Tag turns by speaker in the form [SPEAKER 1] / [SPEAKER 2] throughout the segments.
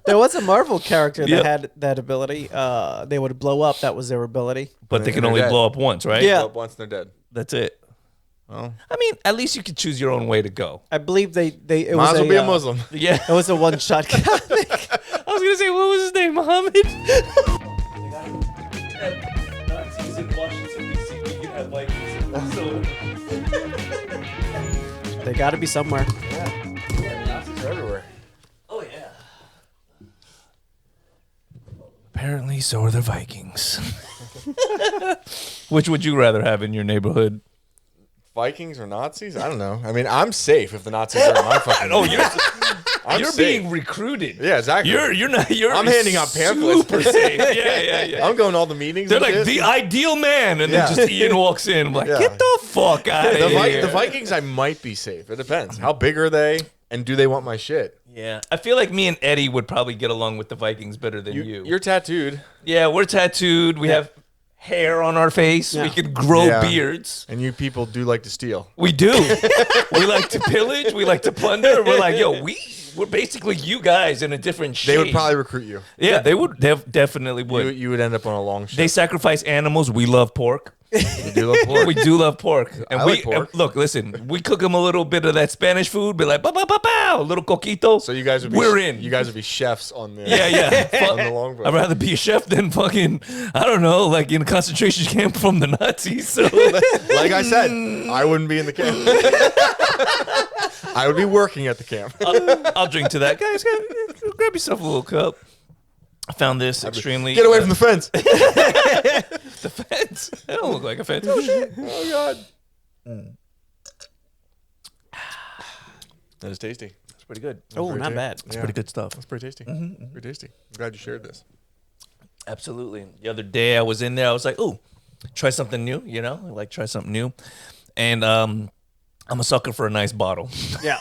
[SPEAKER 1] There was a Marvel character that had that ability. They would blow up. That was their ability.
[SPEAKER 2] But they can only blow up once, right?
[SPEAKER 1] Yeah.
[SPEAKER 3] Blow up once and they're dead.
[SPEAKER 2] That's it.
[SPEAKER 3] Well,
[SPEAKER 2] I mean, at least you could choose your own way to go.
[SPEAKER 1] I believe it
[SPEAKER 3] might
[SPEAKER 1] was
[SPEAKER 3] as well be a Muslim.
[SPEAKER 2] Yeah.
[SPEAKER 1] It was a one-shot comic.
[SPEAKER 2] I was going to say, what was his name? Muhammad? Nazis in Washington, D.C. We can have Vikings. So...
[SPEAKER 1] They got to be somewhere.
[SPEAKER 3] Yeah. Nazis are everywhere.
[SPEAKER 2] Oh, yeah. Apparently, so are the Vikings. Which would you rather have in your neighborhood?
[SPEAKER 3] Vikings or Nazis? I don't know. I mean, I'm safe if the Nazis are in my fucking.
[SPEAKER 2] Oh, you're being recruited.
[SPEAKER 3] Yeah, exactly.
[SPEAKER 2] I'm
[SPEAKER 3] handing out pamphlets.
[SPEAKER 2] Super safe. Yeah.
[SPEAKER 3] I'm going to all the meetings.
[SPEAKER 2] They're like the ideal man, and then just Ian walks in. I'm like, get the fuck out of here.
[SPEAKER 3] The Vikings, I might be safe. It depends. How big are they, and do they want my shit?
[SPEAKER 2] Yeah, I feel like me and Eddie would probably get along with the Vikings better than you.
[SPEAKER 3] You're tattooed.
[SPEAKER 2] Yeah, we're tattooed. We have hair on our face.
[SPEAKER 1] Yeah.
[SPEAKER 2] We could grow beards.
[SPEAKER 3] And you people do like to steal.
[SPEAKER 2] We do. We like to pillage. We like to plunder. We're like, yo, we're basically you guys in a different shade.
[SPEAKER 3] They would probably recruit you.
[SPEAKER 2] Yeah, they would. They definitely would.
[SPEAKER 3] You would end up on a long ship.
[SPEAKER 2] They sacrifice animals. We love pork.
[SPEAKER 3] You do love pork.
[SPEAKER 2] We do love pork. And
[SPEAKER 3] I like pork.
[SPEAKER 2] Look, listen, we cook them a little bit of that Spanish food, be like, ba ba ba ba, a little coquito.
[SPEAKER 3] So you guys would be
[SPEAKER 2] We're in.
[SPEAKER 3] You guys would be chefs on the
[SPEAKER 2] on
[SPEAKER 3] the longboat.
[SPEAKER 2] I'd rather be a chef than fucking, I don't know, like in a concentration camp from the Nazis. So
[SPEAKER 3] like I said, I wouldn't be in the camp. I would be working at the camp.
[SPEAKER 2] I'll drink to that. Guys, grab yourself a little cup. I found this extremely...
[SPEAKER 3] Get away from the fence.
[SPEAKER 2] The fence? That don't look like a fence. Oh, shit.
[SPEAKER 3] Oh, God. That is tasty.
[SPEAKER 2] It's pretty good.
[SPEAKER 1] Oh, not bad.
[SPEAKER 2] It's pretty good stuff.
[SPEAKER 3] That's pretty tasty. Pretty tasty. I'm glad you shared this.
[SPEAKER 2] Absolutely. The other day I was in there. I was like, ooh, try something new, you know? Like, try something new. And I'm a sucker for a nice bottle.
[SPEAKER 1] Yeah.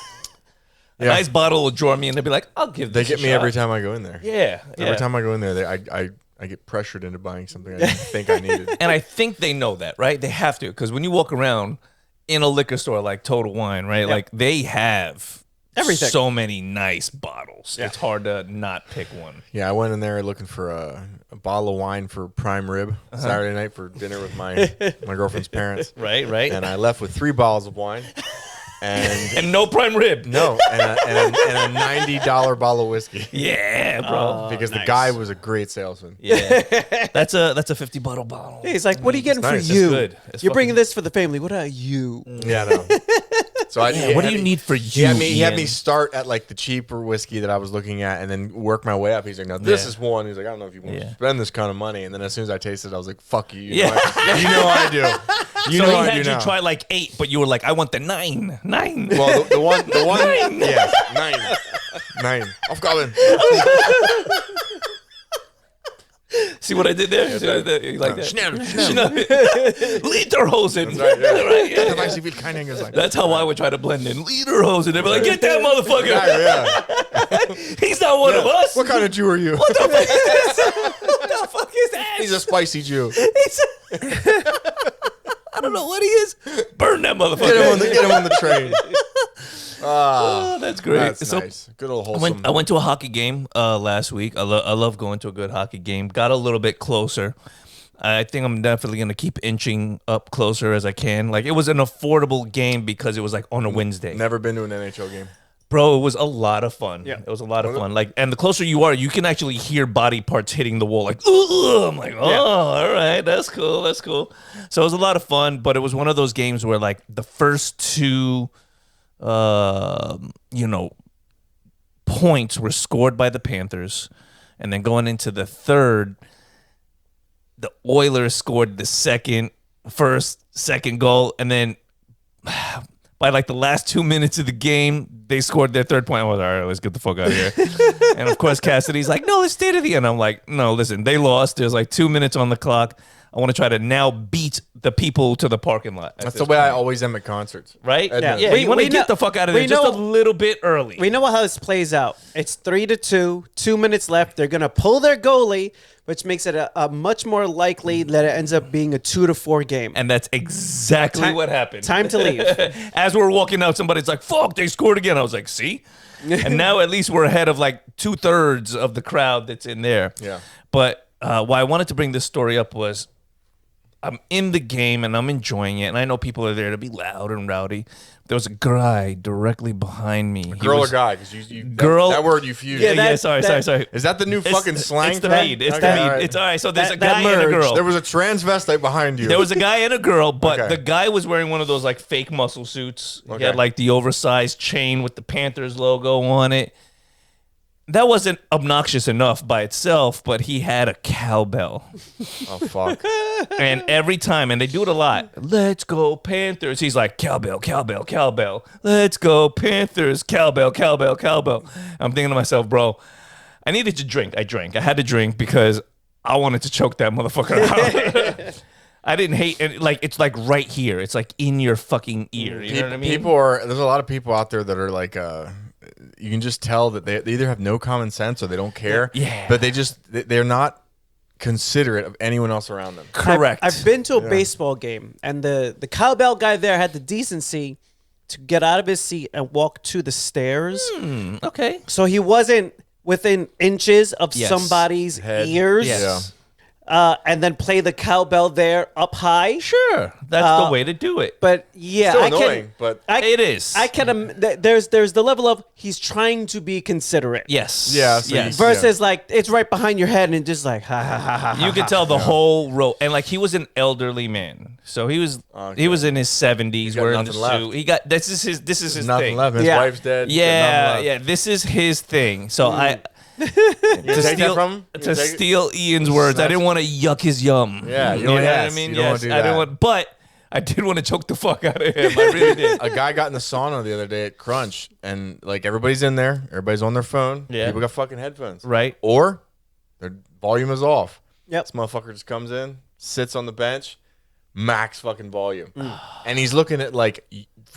[SPEAKER 2] A nice bottle will draw me, and they'll be like, I'll give this
[SPEAKER 3] They get me
[SPEAKER 2] shot.
[SPEAKER 3] every time I go in there.
[SPEAKER 2] Yeah.
[SPEAKER 3] Every time I go in there, I get pressured into buying something I didn't think I needed.
[SPEAKER 2] And I think they know that, right? They have to, because when you walk around in a liquor store like Total Wine, right? Like, they have
[SPEAKER 1] everything.
[SPEAKER 2] So many nice bottles. Yeah. It's hard to not pick one.
[SPEAKER 3] Yeah, I went in there looking for a bottle of wine for prime rib Saturday night for dinner with my girlfriend's parents.
[SPEAKER 2] Right.
[SPEAKER 3] And I left with 3 bottles of wine. And
[SPEAKER 2] no prime rib.
[SPEAKER 3] No, and a $90 bottle of whiskey.
[SPEAKER 2] Yeah, bro.
[SPEAKER 3] Because the guy was a great salesman.
[SPEAKER 2] Yeah, that's a 50 bottle.
[SPEAKER 1] Hey, he's like, what are you getting for
[SPEAKER 3] nice.
[SPEAKER 1] you?
[SPEAKER 2] It's good.
[SPEAKER 1] You're bringing this for the family. What are you?
[SPEAKER 3] Yeah, no. So
[SPEAKER 2] what do you need for you?
[SPEAKER 3] He had me start at like the cheaper whiskey that I was looking at, and then work my way up. He's like, "No, this is one." He's like, "I don't know if you want to spend this kind of money." And then as soon as I tasted it, I was like, "Fuck you!" You know I do. You know I do now.
[SPEAKER 2] You try like 8, but you were like, "I want the 9."
[SPEAKER 3] Well, the one, yeah, 9. Off Goblin.
[SPEAKER 2] See what I did there? You like that?
[SPEAKER 3] Schnell.
[SPEAKER 2] Lederhosen.
[SPEAKER 3] That's right.
[SPEAKER 2] That's how I would try to blend in. Lederhosen. They'd be like, get that motherfucker. He's not one of us.
[SPEAKER 3] What kind of Jew are you?
[SPEAKER 2] What the fuck is this? What the fuck is that?
[SPEAKER 3] He's a spicy Jew.
[SPEAKER 2] I don't know what he is. Burn that motherfucker.
[SPEAKER 3] Get him on the train.
[SPEAKER 2] Oh, that's great.
[SPEAKER 3] That's nice. Good old wholesome.
[SPEAKER 2] I went to a hockey game last week. I love going to a good hockey game. Got a little bit closer. I think I'm definitely going to keep inching up closer as I can. Like, it was an affordable game because it was like on a Wednesday.
[SPEAKER 3] Never been to an NHL game.
[SPEAKER 2] Bro, it was a lot of fun.
[SPEAKER 1] Yeah.
[SPEAKER 2] It was a lot of fun. Like, and the closer you are, you can actually hear body parts hitting the wall. Like, ugh! I'm like, all right, that's cool. So it was a lot of fun, but it was one of those games where like the first 2 points were scored by the Panthers, and then going into the third, the Oilers scored the second goal, and then by like the last 2 minutes of the game, they scored their third point. I was all right, let's get the fuck out of here. And of course, Cassidy's like, no, let's stay to the end. I'm like, no, listen, they lost. There's like 2 minutes on the clock. I want to try to now beat the people to the parking lot.
[SPEAKER 3] That's the way I always am at concerts.
[SPEAKER 2] Right?
[SPEAKER 3] Yeah.
[SPEAKER 2] You want to get the fuck out of there just a little bit early.
[SPEAKER 1] We know how this plays out. It's 3-2, 2 minutes left. They're gonna pull their goalie, which makes it a much more likely that it ends up being a 2-4 game.
[SPEAKER 2] And that's exactly what happened.
[SPEAKER 1] Time to leave.
[SPEAKER 2] As we're walking out, somebody's like, fuck, they scored again. I was like, see? And now at least we're ahead of like 2/3 of the crowd that's in there.
[SPEAKER 3] Yeah.
[SPEAKER 2] But why I wanted to bring this story up was I'm in the game and I'm enjoying it. And I know people are there to be loud and rowdy. There was a guy directly behind me.
[SPEAKER 3] Girl or guy? Because
[SPEAKER 2] girl.
[SPEAKER 3] That word you fused.
[SPEAKER 2] Sorry.
[SPEAKER 3] Is that the new fucking slang?
[SPEAKER 2] It's the mead. It's the mead.
[SPEAKER 3] All right.
[SPEAKER 2] It's all right. So there's a guy and a girl.
[SPEAKER 3] There was a transvestite behind you.
[SPEAKER 2] There was a guy and a girl, but the guy was wearing one of those like fake muscle suits. He had like the oversized chain with the Panthers logo on it. That wasn't obnoxious enough by itself, but he had a cowbell.
[SPEAKER 3] Oh, fuck.
[SPEAKER 2] And every time, and they do it a lot, let's go Panthers. He's like, cowbell, cowbell, cowbell. Let's go Panthers, cowbell, cowbell, cowbell. I'm thinking to myself, bro, I needed to drink. I drank. I had to drink because I wanted to choke that motherfucker out. I didn't hate it. Like, it's like right here. It's like in your fucking ear. You know what I mean?
[SPEAKER 3] There's a lot of people out there that are like, you can just tell that they either have no common sense or they don't care.
[SPEAKER 2] Yeah.
[SPEAKER 3] But they're not considerate of anyone else around them.
[SPEAKER 2] Correct.
[SPEAKER 1] I've been to a baseball game, and the cowbell guy there had the decency to get out of his seat and walk to the stairs.
[SPEAKER 2] Okay.
[SPEAKER 1] So he wasn't within inches of somebody's
[SPEAKER 3] Head.
[SPEAKER 1] ears.
[SPEAKER 2] Yes.
[SPEAKER 1] And then play the cowbell there up high.
[SPEAKER 2] Sure. That's the way to do it.
[SPEAKER 1] But yeah,
[SPEAKER 3] Still
[SPEAKER 1] I
[SPEAKER 3] annoying, but
[SPEAKER 2] it is.
[SPEAKER 1] I can. There's the level of he's trying to be considerate.
[SPEAKER 2] Yes.
[SPEAKER 3] Yeah, so
[SPEAKER 2] yes.
[SPEAKER 1] Versus like it's right behind your head and just like ha ha ha ha.
[SPEAKER 2] You could tell the whole row, and like he was an elderly man, so he was in his 70s,
[SPEAKER 3] got
[SPEAKER 2] wearing the
[SPEAKER 3] nothing left.
[SPEAKER 2] suit. He got this is his
[SPEAKER 3] nothing
[SPEAKER 2] thing.
[SPEAKER 3] left. His
[SPEAKER 1] Yeah.
[SPEAKER 3] wife's dead.
[SPEAKER 2] Yeah. This is his thing. So
[SPEAKER 3] You take that from him?
[SPEAKER 2] to steal Ian's words, I didn't want to yuck his yum.
[SPEAKER 3] Yeah, you
[SPEAKER 2] know
[SPEAKER 3] don't
[SPEAKER 2] what I
[SPEAKER 3] yes,
[SPEAKER 2] mean.
[SPEAKER 3] you don't wanna do
[SPEAKER 2] I didn't
[SPEAKER 3] that.
[SPEAKER 2] want, but I did want to choke the fuck out of him. I really did.
[SPEAKER 3] A guy got in the sauna the other day at Crunch, and like everybody's in there, everybody's on their phone.
[SPEAKER 2] Yeah.
[SPEAKER 3] People got fucking headphones.
[SPEAKER 2] Right.
[SPEAKER 3] Or their volume is off.
[SPEAKER 1] Yep.
[SPEAKER 3] This motherfucker just comes in, sits on the bench, max fucking volume. And he's looking at like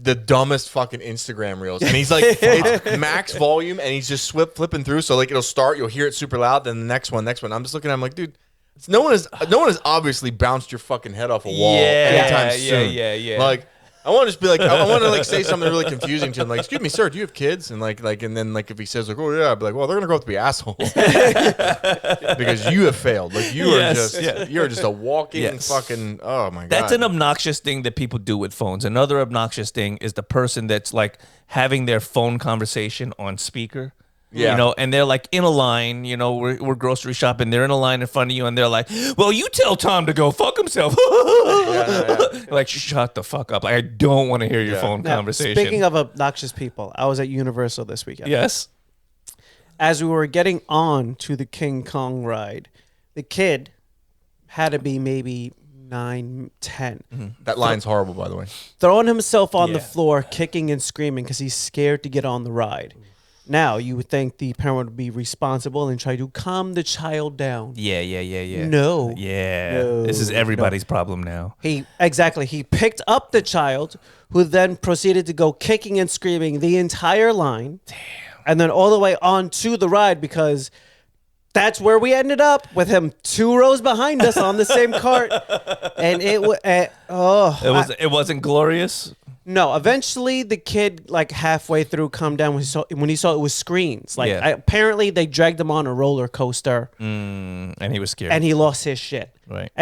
[SPEAKER 3] the dumbest fucking Instagram reels. And he's like, it's max volume, and he's just flipping through. So like it'll start, you'll hear it super loud, then the next one. I'm just looking at him like, dude, no one has obviously bounced your fucking head off a wall anytime soon.
[SPEAKER 2] Yeah.
[SPEAKER 3] Like, I want to just be like, I want to like say something really confusing to him, like, excuse me, sir, do you have kids? And and then like if he says like, oh yeah, I'd be like, well, they're gonna grow up to be assholes because you have failed. Like you're just a walking fucking. Oh my god,
[SPEAKER 2] That's an obnoxious thing that people do with phones. Another obnoxious thing is the person that's like having their phone conversation on speaker.
[SPEAKER 3] Yeah.
[SPEAKER 2] You know, and they're like in a line, you know, we're grocery shopping. They're in a line in front of you, and they're like, well, you tell Tom to go fuck himself. Like, shut the fuck up. Like, I don't want to hear your phone
[SPEAKER 1] Now,
[SPEAKER 2] conversation.
[SPEAKER 1] speaking of obnoxious people, I was at Universal this weekend.
[SPEAKER 2] Yes.
[SPEAKER 1] As we were getting on to the King Kong ride, the kid had to be maybe 9, 10.
[SPEAKER 3] That line's horrible, by the way.
[SPEAKER 1] Throwing himself on the
[SPEAKER 2] Yeah.
[SPEAKER 1] floor, kicking and screaming because he's scared to get on the ride. Now, you would think the parent would be responsible and try to calm the child down.
[SPEAKER 2] Yeah.
[SPEAKER 1] No.
[SPEAKER 2] Yeah.
[SPEAKER 1] No,
[SPEAKER 2] This is everybody's problem now.
[SPEAKER 1] He picked up the child, who then proceeded to go kicking and screaming the entire line. Damn. And then all the way on to the ride, because that's where we ended up, with him 2 rows behind us on the same cart. And it
[SPEAKER 2] wasn't glorious.
[SPEAKER 1] No, eventually the kid, like halfway through, calmed down when he saw it was screens. Like apparently they dragged him on a roller coaster,
[SPEAKER 2] And he was scared.
[SPEAKER 1] and he lost his shit.
[SPEAKER 2] Right.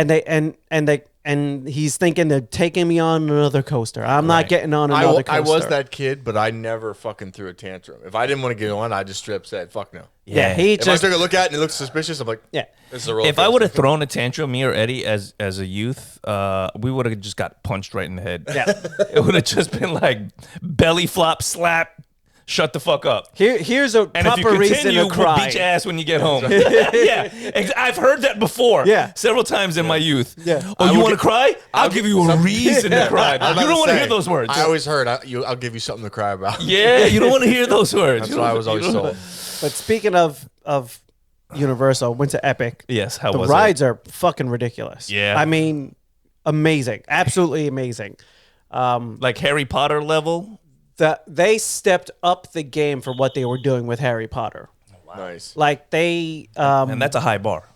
[SPEAKER 1] And he's thinking they're taking me on another coaster. I'm not getting on another coaster.
[SPEAKER 3] I was that kid, but I never fucking threw a tantrum. If I didn't want to get on, I just straight up said, fuck no.
[SPEAKER 1] Yeah, he
[SPEAKER 3] If I
[SPEAKER 1] just
[SPEAKER 3] took a look at it and it looked suspicious, I'm like,
[SPEAKER 1] yeah.
[SPEAKER 3] this is a roller
[SPEAKER 2] If I
[SPEAKER 3] coaster.
[SPEAKER 2] would have thrown a tantrum, me or Eddie, as a youth, we would have just got punched right in the head.
[SPEAKER 1] Yeah.
[SPEAKER 2] It would have just been like belly flop, slap, shut the fuck up.
[SPEAKER 1] Here's a
[SPEAKER 2] And if you
[SPEAKER 1] proper reason
[SPEAKER 2] continue,
[SPEAKER 1] to
[SPEAKER 2] we'll
[SPEAKER 1] cry.
[SPEAKER 2] beat your ass when you get home. I've heard that before.
[SPEAKER 1] Yeah.
[SPEAKER 2] Several times in my youth.
[SPEAKER 1] Yeah.
[SPEAKER 2] Oh, you want to cry? I'll give you a reason to cry. You don't want to hear those words.
[SPEAKER 3] I always heard, I'll give you something to cry about.
[SPEAKER 2] Yeah, you don't want to hear those words.
[SPEAKER 3] That's what I was always told.
[SPEAKER 1] But speaking of Universal, went to Epic.
[SPEAKER 2] Yes, how
[SPEAKER 1] the
[SPEAKER 2] was
[SPEAKER 1] rides are fucking ridiculous.
[SPEAKER 2] Yeah.
[SPEAKER 1] I mean, amazing, absolutely amazing.
[SPEAKER 2] Like Harry Potter level?
[SPEAKER 1] They stepped up the game for what they were doing with Harry Potter.
[SPEAKER 3] Nice.
[SPEAKER 1] Like they,
[SPEAKER 2] And that's a high bar.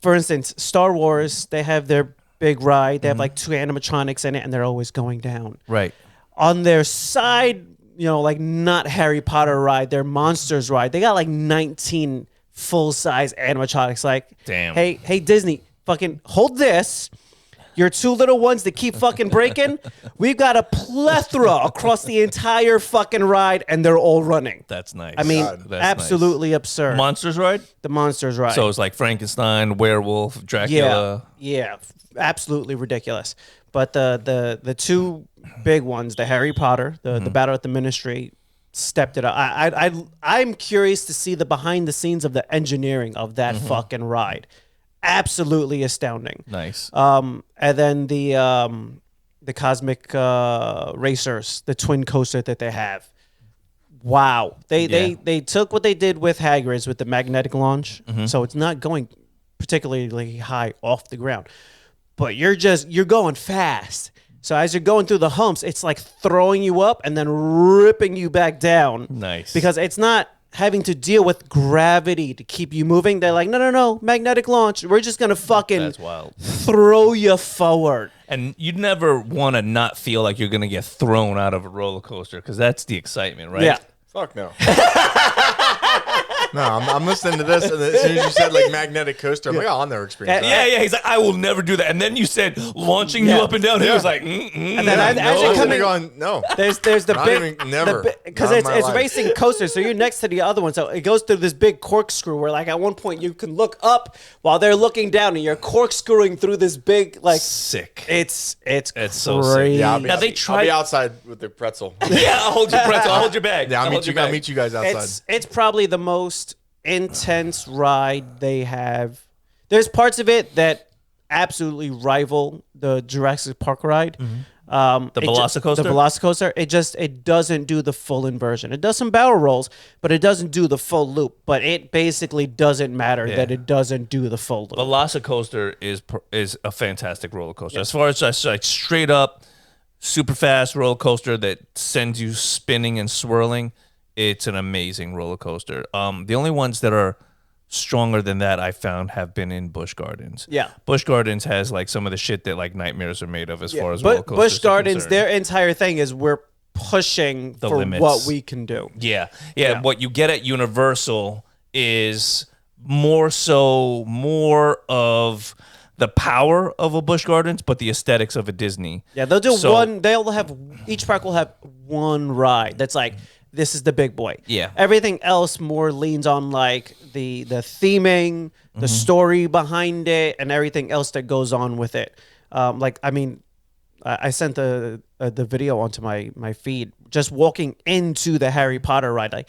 [SPEAKER 1] for instance, Star Wars, they have their big ride. They have like 2 animatronics in it, and they're always going down.
[SPEAKER 2] Right.
[SPEAKER 1] On their side, like not Harry Potter ride, their Monsters ride, they got like 19 full-size animatronics. Like,
[SPEAKER 2] damn.
[SPEAKER 1] Hey, Disney, fucking hold this. Your 2 little ones that keep fucking breaking, we've got a plethora across the entire fucking ride, and they're all running.
[SPEAKER 2] That's nice.
[SPEAKER 1] I mean,
[SPEAKER 2] That's
[SPEAKER 1] absolutely absurd.
[SPEAKER 2] Monsters ride?
[SPEAKER 1] The Monsters ride.
[SPEAKER 2] So it's like Frankenstein, werewolf, Dracula.
[SPEAKER 1] Yeah, absolutely ridiculous. But the 2 big ones, the Harry Potter, the Battle at the Ministry, stepped it up. I'm curious to see the behind the scenes of the engineering of that fucking ride. Absolutely astounding.
[SPEAKER 2] Nice.
[SPEAKER 1] And then the Cosmic Racers, the twin coaster that they have. Wow. They took what they did with Hagrid's with the magnetic launch, so it's not going particularly high off the ground, but you're going fast. So as you're going through the humps, it's like throwing you up and then ripping you back down.
[SPEAKER 2] Nice.
[SPEAKER 1] Because it's not having to deal with gravity to keep you moving. They're like, no, magnetic launch. We're just gonna fucking
[SPEAKER 2] That's wild.
[SPEAKER 1] throw you forward.
[SPEAKER 2] And you'd never want to not feel like you're going to get thrown out of a roller coaster because that's the excitement, right?
[SPEAKER 1] Yeah.
[SPEAKER 3] Fuck no. No, I'm listening to this, and as soon as you said like magnetic coaster, I'm like, oh, I'll never experience that.
[SPEAKER 2] Yeah. He's like, I will never do that. And then you said launching you up and down. He was like,
[SPEAKER 1] And then as
[SPEAKER 3] I
[SPEAKER 1] you're
[SPEAKER 3] was
[SPEAKER 1] coming,
[SPEAKER 3] going, no.
[SPEAKER 1] there's the
[SPEAKER 3] Not
[SPEAKER 1] big,
[SPEAKER 3] even- never.
[SPEAKER 1] because
[SPEAKER 3] Not in
[SPEAKER 1] it's
[SPEAKER 3] my life.
[SPEAKER 1] racing coasters, so you're next to the other one. So it goes through this big corkscrew where, like, at one point you can look up while they're looking down, and you're corkscrewing through this big, like,
[SPEAKER 2] sick.
[SPEAKER 1] it's
[SPEAKER 2] so sick.
[SPEAKER 1] crazy.
[SPEAKER 3] Yeah,
[SPEAKER 2] Now they
[SPEAKER 3] I'll
[SPEAKER 2] tried-
[SPEAKER 3] be outside with the pretzel.
[SPEAKER 2] Yeah, I'll hold your pretzel. I'll hold your bag.
[SPEAKER 3] Yeah, I'll
[SPEAKER 2] hold your
[SPEAKER 3] I'll
[SPEAKER 2] bag.
[SPEAKER 3] meet you guys outside.
[SPEAKER 1] It's probably the most intense ride they have. There's parts of it that absolutely rival the Jurassic Park ride.
[SPEAKER 2] The Velocicoaster?
[SPEAKER 1] The Velocicoaster. It doesn't do the full inversion. It does some barrel rolls, but it doesn't do the full loop. But it basically doesn't matter that it doesn't do the full loop.
[SPEAKER 2] Velocicoaster is a fantastic roller coaster. As far as just like straight up, super fast roller coaster that sends you spinning and swirling, it's an amazing roller coaster. The only ones that are stronger than that I found have been in Busch Gardens.
[SPEAKER 1] Yeah.
[SPEAKER 2] Busch Gardens has like some of the shit that like nightmares are made of as far as
[SPEAKER 1] But
[SPEAKER 2] roller coasters
[SPEAKER 1] Busch
[SPEAKER 2] are
[SPEAKER 1] Gardens,
[SPEAKER 2] concerned.
[SPEAKER 1] their entire thing is we're pushing
[SPEAKER 2] The
[SPEAKER 1] for
[SPEAKER 2] limits.
[SPEAKER 1] what we can do.
[SPEAKER 2] Yeah. What you get at Universal is more of the power of a Busch Gardens, but the aesthetics of a Disney.
[SPEAKER 1] Yeah, they'll do
[SPEAKER 2] So-
[SPEAKER 1] one. Each park will have one ride that's like, this is the big boy.
[SPEAKER 2] Yeah.
[SPEAKER 1] Everything else more leans on like the theming, the story behind it, and everything else that goes on with it. I sent the video onto my feed. Just walking into the Harry Potter ride, like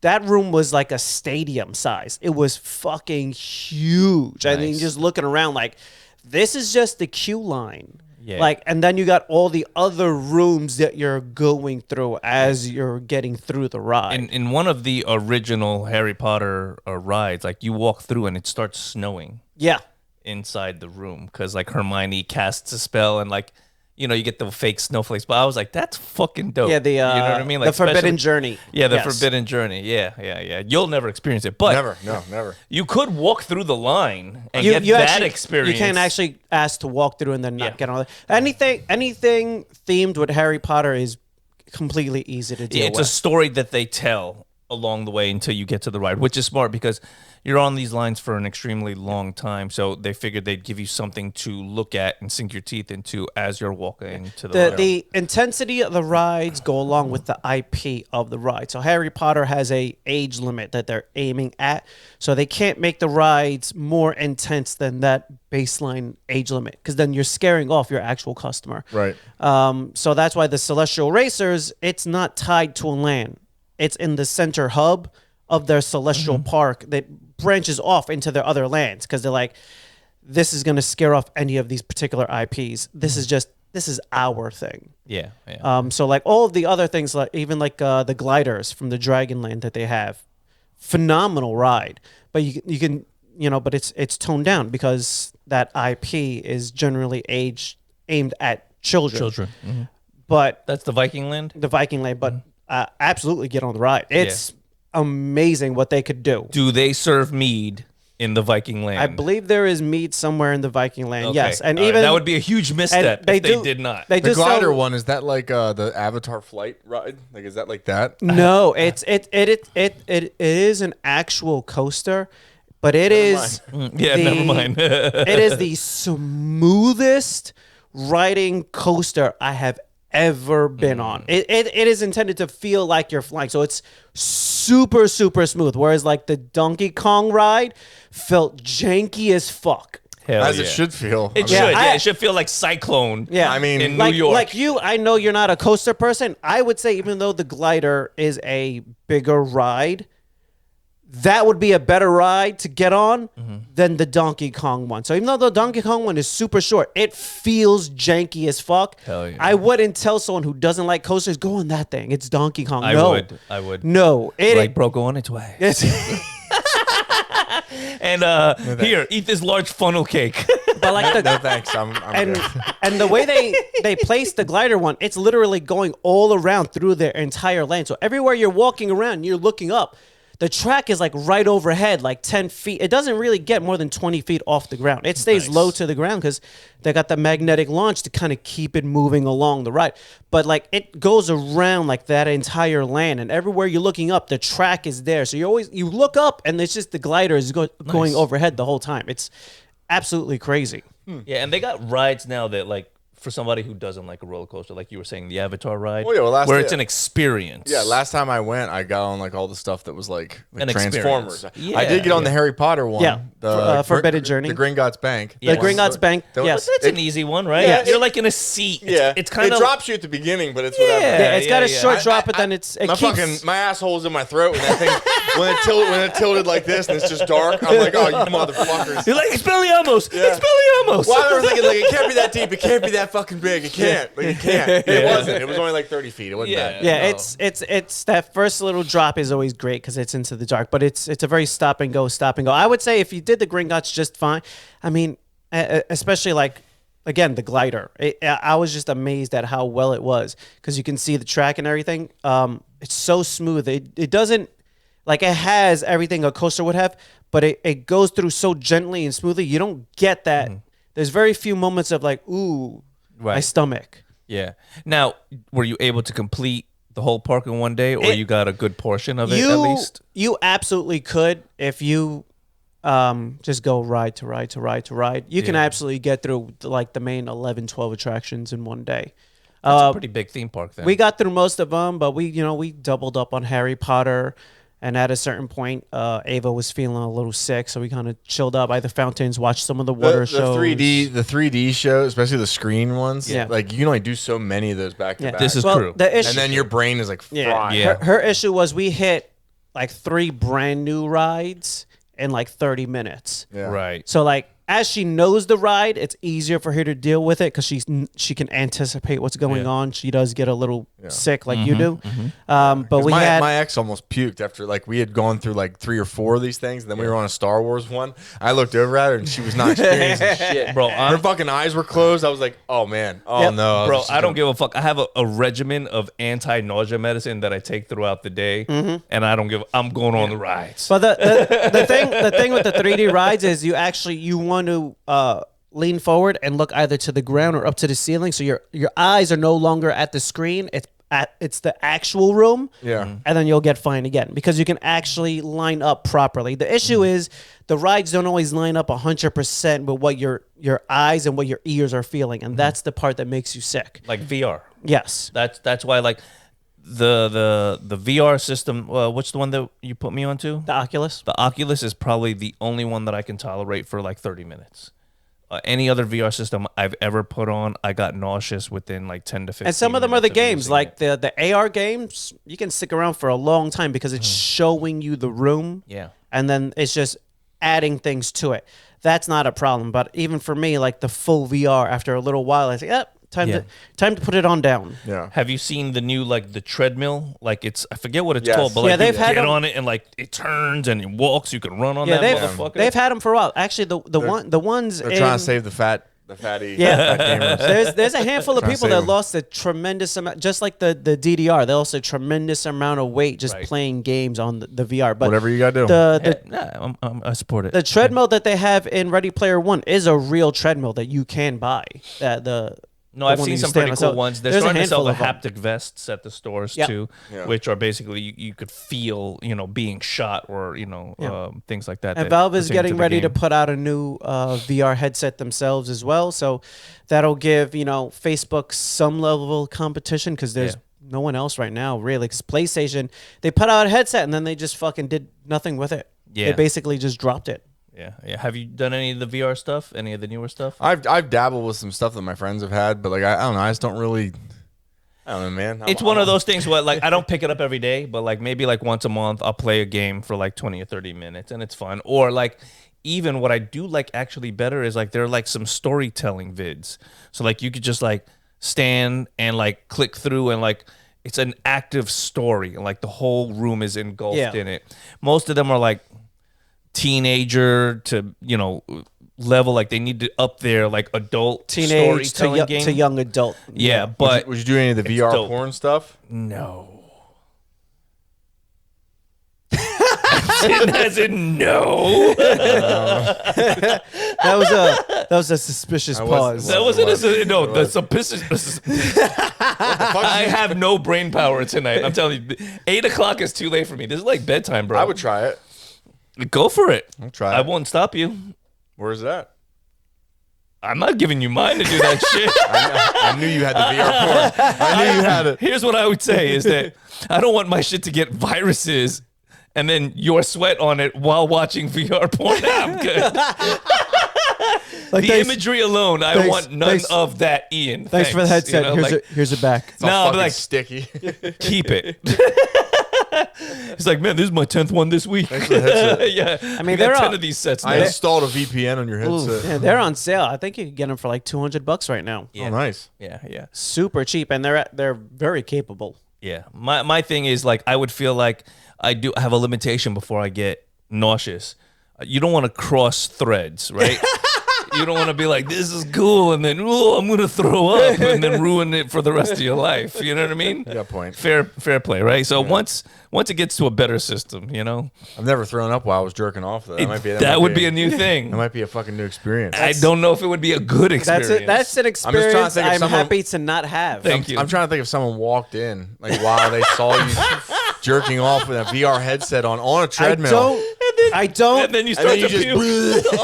[SPEAKER 1] that room was like a stadium size. It was fucking huge. I mean,
[SPEAKER 2] Nice.
[SPEAKER 1] just looking around, like this is just the queue line.
[SPEAKER 2] Yeah.
[SPEAKER 1] Like, and then you got all the other rooms that you're going through as you're getting through the ride.
[SPEAKER 2] In one of the original Harry Potter rides, like you walk through and it starts snowing
[SPEAKER 1] yeah.
[SPEAKER 2] inside the room because like Hermione casts a spell and like, you know, you get the fake snowflakes. But I was like, that's fucking dope.
[SPEAKER 1] Yeah,
[SPEAKER 2] you know what I mean? Like
[SPEAKER 1] the Forbidden
[SPEAKER 2] especially-
[SPEAKER 1] Journey.
[SPEAKER 2] Yeah, the
[SPEAKER 1] Yes.
[SPEAKER 2] Forbidden Journey. Yeah. You'll never experience it, but
[SPEAKER 3] Never.
[SPEAKER 2] you could walk through the line and get that
[SPEAKER 1] actually,
[SPEAKER 2] experience.
[SPEAKER 1] You can't actually ask to walk through and then not
[SPEAKER 2] Yeah.
[SPEAKER 1] get on it. Anything themed with Harry Potter is completely easy to deal
[SPEAKER 2] It's a
[SPEAKER 1] with.
[SPEAKER 2] story that they tell along the way until you get to the ride, which is smart because you're on these lines for an extremely long time. So they figured they'd give you something to look at and sink your teeth into as you're walking to the ride.
[SPEAKER 1] The intensity of the rides go along with the IP of the ride. So Harry Potter has a age limit that they're aiming at. So they can't make the rides more intense than that baseline age limit because then you're scaring off your actual customer.
[SPEAKER 3] Right.
[SPEAKER 1] So that's why the Celestial Racers, it's not tied to a land. It's in the center hub of their Celestial Park that branches off into their other lands because they're like, this is going to scare off any of these particular IPs. This is our thing.
[SPEAKER 2] Yeah.
[SPEAKER 1] So like all of the other things, like even like the gliders from the Dragonland that they have, phenomenal ride. But but you can but it's toned down because that IP is generally aimed at children.
[SPEAKER 2] Mm-hmm.
[SPEAKER 1] But
[SPEAKER 2] That's the Viking Land.
[SPEAKER 1] the Viking Land, but absolutely get on the ride. It's amazing what they could do.
[SPEAKER 2] Do they serve mead in the Viking Land?
[SPEAKER 1] I believe there is meat somewhere in the Viking Land.
[SPEAKER 2] Okay.
[SPEAKER 1] Yes, and
[SPEAKER 2] All right.
[SPEAKER 1] even
[SPEAKER 2] that would be a huge misstep if they did not.
[SPEAKER 1] They
[SPEAKER 3] The
[SPEAKER 1] do
[SPEAKER 3] glider
[SPEAKER 1] sell-
[SPEAKER 3] one, is that like the Avatar flight ride? Like, is that like that?
[SPEAKER 1] No, it is an actual coaster, but it is
[SPEAKER 2] Yeah, never mind.
[SPEAKER 1] it is the smoothest riding coaster I have ever been on. It is intended to feel like you're flying, so it's super smooth. Whereas like the Donkey Kong ride felt janky as fuck.
[SPEAKER 2] Hell
[SPEAKER 3] As
[SPEAKER 2] yeah.
[SPEAKER 3] it should feel.
[SPEAKER 2] It
[SPEAKER 3] I mean,
[SPEAKER 2] should.
[SPEAKER 1] I-
[SPEAKER 2] It should feel like Cyclone.
[SPEAKER 1] Yeah,
[SPEAKER 3] I mean,
[SPEAKER 2] in
[SPEAKER 1] like,
[SPEAKER 2] New York.
[SPEAKER 1] like you, I know you're not a coaster person. I would say even though the glider is a bigger ride, that would be a better ride to get on than the Donkey Kong one. So even though the Donkey Kong one is super short, it feels janky as fuck.
[SPEAKER 2] Hell yeah.
[SPEAKER 1] I wouldn't tell someone who doesn't like coasters, go on that thing. It's Donkey Kong.
[SPEAKER 2] I
[SPEAKER 1] No.
[SPEAKER 2] would. I would.
[SPEAKER 1] No.
[SPEAKER 2] Like bro, go on its way. And here, eat this large funnel cake.
[SPEAKER 1] but like the
[SPEAKER 3] no thanks. I'm
[SPEAKER 1] and
[SPEAKER 3] good.
[SPEAKER 1] and the way they place the glider one, it's literally going all around through their entire lane. So everywhere you're walking around, you're looking up. The track is like right overhead, like 10 feet. It doesn't really get more than 20 feet off the ground. It stays low to the ground because they got the magnetic launch to kind of keep it moving along the ride. But like it goes around like that entire lane, and everywhere you're looking up, the track is there. So you look up, and it's just the glider is going overhead the whole time. It's absolutely crazy.
[SPEAKER 2] Yeah, and they got rides now that like for somebody who doesn't like a roller coaster, like you were saying, the Avatar ride,
[SPEAKER 3] Oh, yeah, well,
[SPEAKER 2] where it's an experience.
[SPEAKER 3] Yeah, last time I went, I got on like all the stuff that was like
[SPEAKER 2] An
[SPEAKER 3] Transformers.
[SPEAKER 2] experience.
[SPEAKER 3] I did get on
[SPEAKER 2] Yeah.
[SPEAKER 3] the Harry Potter one.
[SPEAKER 1] Yeah,
[SPEAKER 3] the
[SPEAKER 1] Forbidden Journey.
[SPEAKER 3] the Gringotts Bank.
[SPEAKER 1] The Gringotts Bank,
[SPEAKER 3] That was-
[SPEAKER 1] yes.
[SPEAKER 2] That's an easy one, right?
[SPEAKER 3] Yeah,
[SPEAKER 2] You're
[SPEAKER 3] it-
[SPEAKER 2] like in a seat.
[SPEAKER 3] Yeah,
[SPEAKER 2] It's kind
[SPEAKER 3] it
[SPEAKER 2] of
[SPEAKER 3] drops you at the beginning, but it's whatever.
[SPEAKER 1] Yeah, it's got a
[SPEAKER 2] yeah.
[SPEAKER 1] short drop, but then it
[SPEAKER 3] my
[SPEAKER 1] keeps.
[SPEAKER 3] my asshole's in my throat when that thing when it tilted like this and it's just dark. I'm like, oh, you motherfuckers.
[SPEAKER 2] You're like Expelliarmus.
[SPEAKER 3] Yeah.
[SPEAKER 2] Expelliarmus.
[SPEAKER 3] Well, I was thinking like it can't be that deep. It can't be that fucking big. It can't. Like it can't. It wasn't. It was only like 30 feet. It wasn't bad.
[SPEAKER 1] Yeah,
[SPEAKER 2] No.
[SPEAKER 1] it's that first little drop is always great because it's into the dark, but it's a very stop and go. I would say if you did the Gringotts just fine. I mean, especially like again the glider. I was just amazed at how well it was because you can see the track and everything. It's so smooth. It doesn't like it has everything a coaster would have, but it goes through so gently and smoothly. You don't get that. There's very few moments of like, ooh, my
[SPEAKER 2] Right.
[SPEAKER 1] stomach.
[SPEAKER 2] Yeah. Now, were you able to complete the whole park in one day, or you got a good portion of it at least?
[SPEAKER 1] You absolutely could if you just go ride to ride to ride to ride. You can absolutely get through like the main 11, 12 attractions in one day.
[SPEAKER 2] That's a pretty big theme park then.
[SPEAKER 1] We got through most of them, but we doubled up on Harry Potter. And at a certain point, Ava was feeling a little sick, so we kind of chilled out by the fountains, watched some of the water shows.
[SPEAKER 3] The 3D show, especially the screen ones.
[SPEAKER 1] Yeah.
[SPEAKER 3] Like you can only do so many of those back to
[SPEAKER 1] Yeah.
[SPEAKER 3] back.
[SPEAKER 2] This is
[SPEAKER 1] Well,
[SPEAKER 2] true.
[SPEAKER 1] the issue,
[SPEAKER 3] and then your brain is like fried.
[SPEAKER 2] Yeah.
[SPEAKER 1] her issue was we hit like 3 brand new rides in like 30 minutes.
[SPEAKER 3] Yeah.
[SPEAKER 2] Right.
[SPEAKER 1] So like as she knows the ride, it's easier for her to deal with it because she can anticipate what's going on. She does get a little sick like you do. But we had
[SPEAKER 3] my ex almost puked after like we had gone through like 3 or 4 of these things, and then we were on a Star Wars one. I looked over at her and she was not experiencing shit,
[SPEAKER 2] Bro,
[SPEAKER 3] Her fucking eyes were closed. I was like, oh man, oh
[SPEAKER 1] Yep.
[SPEAKER 3] no,
[SPEAKER 2] Bro, I don't give a fuck. I have a regimen of anti-nausea medicine that I take throughout the day, and I'm going on the rides.
[SPEAKER 1] But the thing with the 3D rides is you want to lean forward and look either to the ground or up to the ceiling, so your eyes are no longer at the screen. It's the actual room.
[SPEAKER 3] Yeah.
[SPEAKER 1] And then you'll get fine again because you can actually line up properly. The issue is the rides don't always line up 100% with what your eyes and what your ears are feeling, and that's the part that makes you sick.
[SPEAKER 2] Like VR.
[SPEAKER 1] Yes.
[SPEAKER 2] That's why like the VR system. What's the one that you put me onto?
[SPEAKER 1] The Oculus.
[SPEAKER 2] The Oculus is probably the only one that I can tolerate for like 30 minutes. Any other VR system I've ever put on, I got nauseous within like 10 to 15
[SPEAKER 1] And some of them are the
[SPEAKER 2] minutes
[SPEAKER 1] games,
[SPEAKER 2] using
[SPEAKER 1] like
[SPEAKER 2] it.
[SPEAKER 1] the AR games. You can stick around for a long time because it's showing you the room.
[SPEAKER 2] Yeah.
[SPEAKER 1] And then it's just adding things to it. That's not a problem. But even for me, like the full VR, after a little while, I say, yep,
[SPEAKER 2] Yeah.
[SPEAKER 1] Time to put it on down.
[SPEAKER 3] Yeah.
[SPEAKER 2] Have you seen the new like the treadmill? Like it's I forget what it's
[SPEAKER 3] Yes.
[SPEAKER 2] called, but
[SPEAKER 1] Yeah,
[SPEAKER 2] like
[SPEAKER 1] they've
[SPEAKER 2] you
[SPEAKER 1] had
[SPEAKER 2] get
[SPEAKER 1] them-
[SPEAKER 2] on it and like it turns and it walks. You can run on
[SPEAKER 1] Yeah,
[SPEAKER 2] that
[SPEAKER 1] they've
[SPEAKER 2] motherfucker.
[SPEAKER 1] they've had them for a while. Actually, the ones
[SPEAKER 3] They're
[SPEAKER 1] in,
[SPEAKER 3] trying to save the fatty
[SPEAKER 1] Yeah.
[SPEAKER 3] fat gamers.
[SPEAKER 1] there's a handful of
[SPEAKER 3] Trying to
[SPEAKER 1] people
[SPEAKER 3] save
[SPEAKER 1] that
[SPEAKER 3] them.
[SPEAKER 1] lost a tremendous amount, just like the DDR. They lost a tremendous amount of weight just
[SPEAKER 2] Right.
[SPEAKER 1] playing games on the VR. But
[SPEAKER 3] Whatever you gotta do.
[SPEAKER 2] I support it.
[SPEAKER 1] the treadmill that they have in Ready Player One is a real treadmill that you can buy.
[SPEAKER 2] No,
[SPEAKER 1] the
[SPEAKER 2] I've
[SPEAKER 1] one
[SPEAKER 2] seen
[SPEAKER 1] that you
[SPEAKER 2] some
[SPEAKER 1] stand
[SPEAKER 2] pretty
[SPEAKER 1] on.
[SPEAKER 2] cool
[SPEAKER 1] So
[SPEAKER 2] ones. They're
[SPEAKER 1] there's a
[SPEAKER 2] starting to sell the
[SPEAKER 1] handful of them.
[SPEAKER 2] haptic vests at the stores
[SPEAKER 1] Yep.
[SPEAKER 2] too,
[SPEAKER 3] Yeah.
[SPEAKER 2] which are basically you could feel, being shot or things like that.
[SPEAKER 1] And
[SPEAKER 2] that
[SPEAKER 1] Valve is
[SPEAKER 2] pertain
[SPEAKER 1] getting
[SPEAKER 2] the
[SPEAKER 1] ready to
[SPEAKER 2] game.
[SPEAKER 1] put out a new VR headset themselves as well. So that'll give Facebook some level of competition because there's no one else right now really. 'Cause PlayStation, they put out a headset and then they just fucking did nothing with it.
[SPEAKER 2] Yeah.
[SPEAKER 1] They basically just dropped it.
[SPEAKER 2] Yeah. Have you done any of the VR stuff? Any of the newer stuff?
[SPEAKER 3] I've dabbled with some stuff that my friends have had, but like I don't know. I just don't really. I don't know, man.
[SPEAKER 2] It's one of those things where like I don't pick it up every day, but like maybe like once a month I'll play a game for like 20 or 30 minutes and it's fun. Or like even what I do like actually better is like there are like some storytelling vids. So like you could just like stand and like click through and like it's an active story and like the whole room is engulfed in it. Most of them are like teenager to level, like they need to up their like adult
[SPEAKER 1] Teenage
[SPEAKER 2] storytelling game
[SPEAKER 1] to young adult.
[SPEAKER 2] Yeah, but
[SPEAKER 3] would you do any of the VR
[SPEAKER 2] dope.
[SPEAKER 3] porn stuff?
[SPEAKER 2] no. As in no.
[SPEAKER 1] That was a suspicious
[SPEAKER 3] I was-
[SPEAKER 1] pause.
[SPEAKER 2] That wasn't the suspicious.
[SPEAKER 3] Fuck
[SPEAKER 2] I
[SPEAKER 3] you-
[SPEAKER 2] have no brain power tonight. I'm telling you, 8 o'clock is too late for me. This is like bedtime, bro.
[SPEAKER 3] I would try it.
[SPEAKER 2] Go for it.
[SPEAKER 3] I'll try
[SPEAKER 2] I
[SPEAKER 3] it.
[SPEAKER 2] won't stop you.
[SPEAKER 3] Where's that?
[SPEAKER 2] I'm not giving you mine to do that shit.
[SPEAKER 3] I knew you had the VR porn. I knew you had it.
[SPEAKER 2] Here's what I would say is that I don't want my shit to get viruses and then your sweat on it while watching VR porn. I'm good.
[SPEAKER 1] Like,
[SPEAKER 2] The
[SPEAKER 1] thanks-
[SPEAKER 2] imagery alone, I
[SPEAKER 1] thanks-
[SPEAKER 2] want none
[SPEAKER 1] thanks-
[SPEAKER 2] of that, Ian.
[SPEAKER 1] Thanks for the headset. Here's it back.
[SPEAKER 3] It's all
[SPEAKER 2] No, I'll be
[SPEAKER 3] fucking
[SPEAKER 2] like-
[SPEAKER 3] sticky.
[SPEAKER 2] keep it. He's like, man, this is my 10th one this week.
[SPEAKER 3] Thanks for the headset.
[SPEAKER 2] Yeah,
[SPEAKER 1] I mean,
[SPEAKER 2] got
[SPEAKER 1] they're
[SPEAKER 2] 10
[SPEAKER 1] all-
[SPEAKER 2] of these sets now.
[SPEAKER 3] I installed a VPN on your headset.
[SPEAKER 1] Yeah, they're on sale. I think you can get them for like $200 right now.
[SPEAKER 2] Yeah.
[SPEAKER 3] Oh, nice.
[SPEAKER 2] Yeah.
[SPEAKER 1] Super cheap, and they're very capable.
[SPEAKER 2] Yeah. My thing is like I would feel like I do have a limitation before I get nauseous. You don't want to cross threads, right? You don't want to be like, this is cool, and then, oh, I'm going to throw up, and then ruin it for the rest of your life. You know what I mean?
[SPEAKER 3] You got a point.
[SPEAKER 2] Fair play, right? So once it gets to a better system,
[SPEAKER 3] I've never thrown up while I was jerking off. Though.
[SPEAKER 2] that would be a new thing.
[SPEAKER 3] That might be a fucking new experience.
[SPEAKER 2] I don't know if it would be a good experience.
[SPEAKER 1] That's it. That's an experience
[SPEAKER 3] trying to think of
[SPEAKER 1] I'm
[SPEAKER 3] someone-
[SPEAKER 1] happy to not have.
[SPEAKER 2] Thank you.
[SPEAKER 3] I'm trying to think if someone walked in like while they saw you jerking off with a VR headset on a treadmill.
[SPEAKER 1] I don't.
[SPEAKER 2] and then you
[SPEAKER 3] And
[SPEAKER 2] start
[SPEAKER 3] then you
[SPEAKER 2] to
[SPEAKER 3] just
[SPEAKER 2] puke.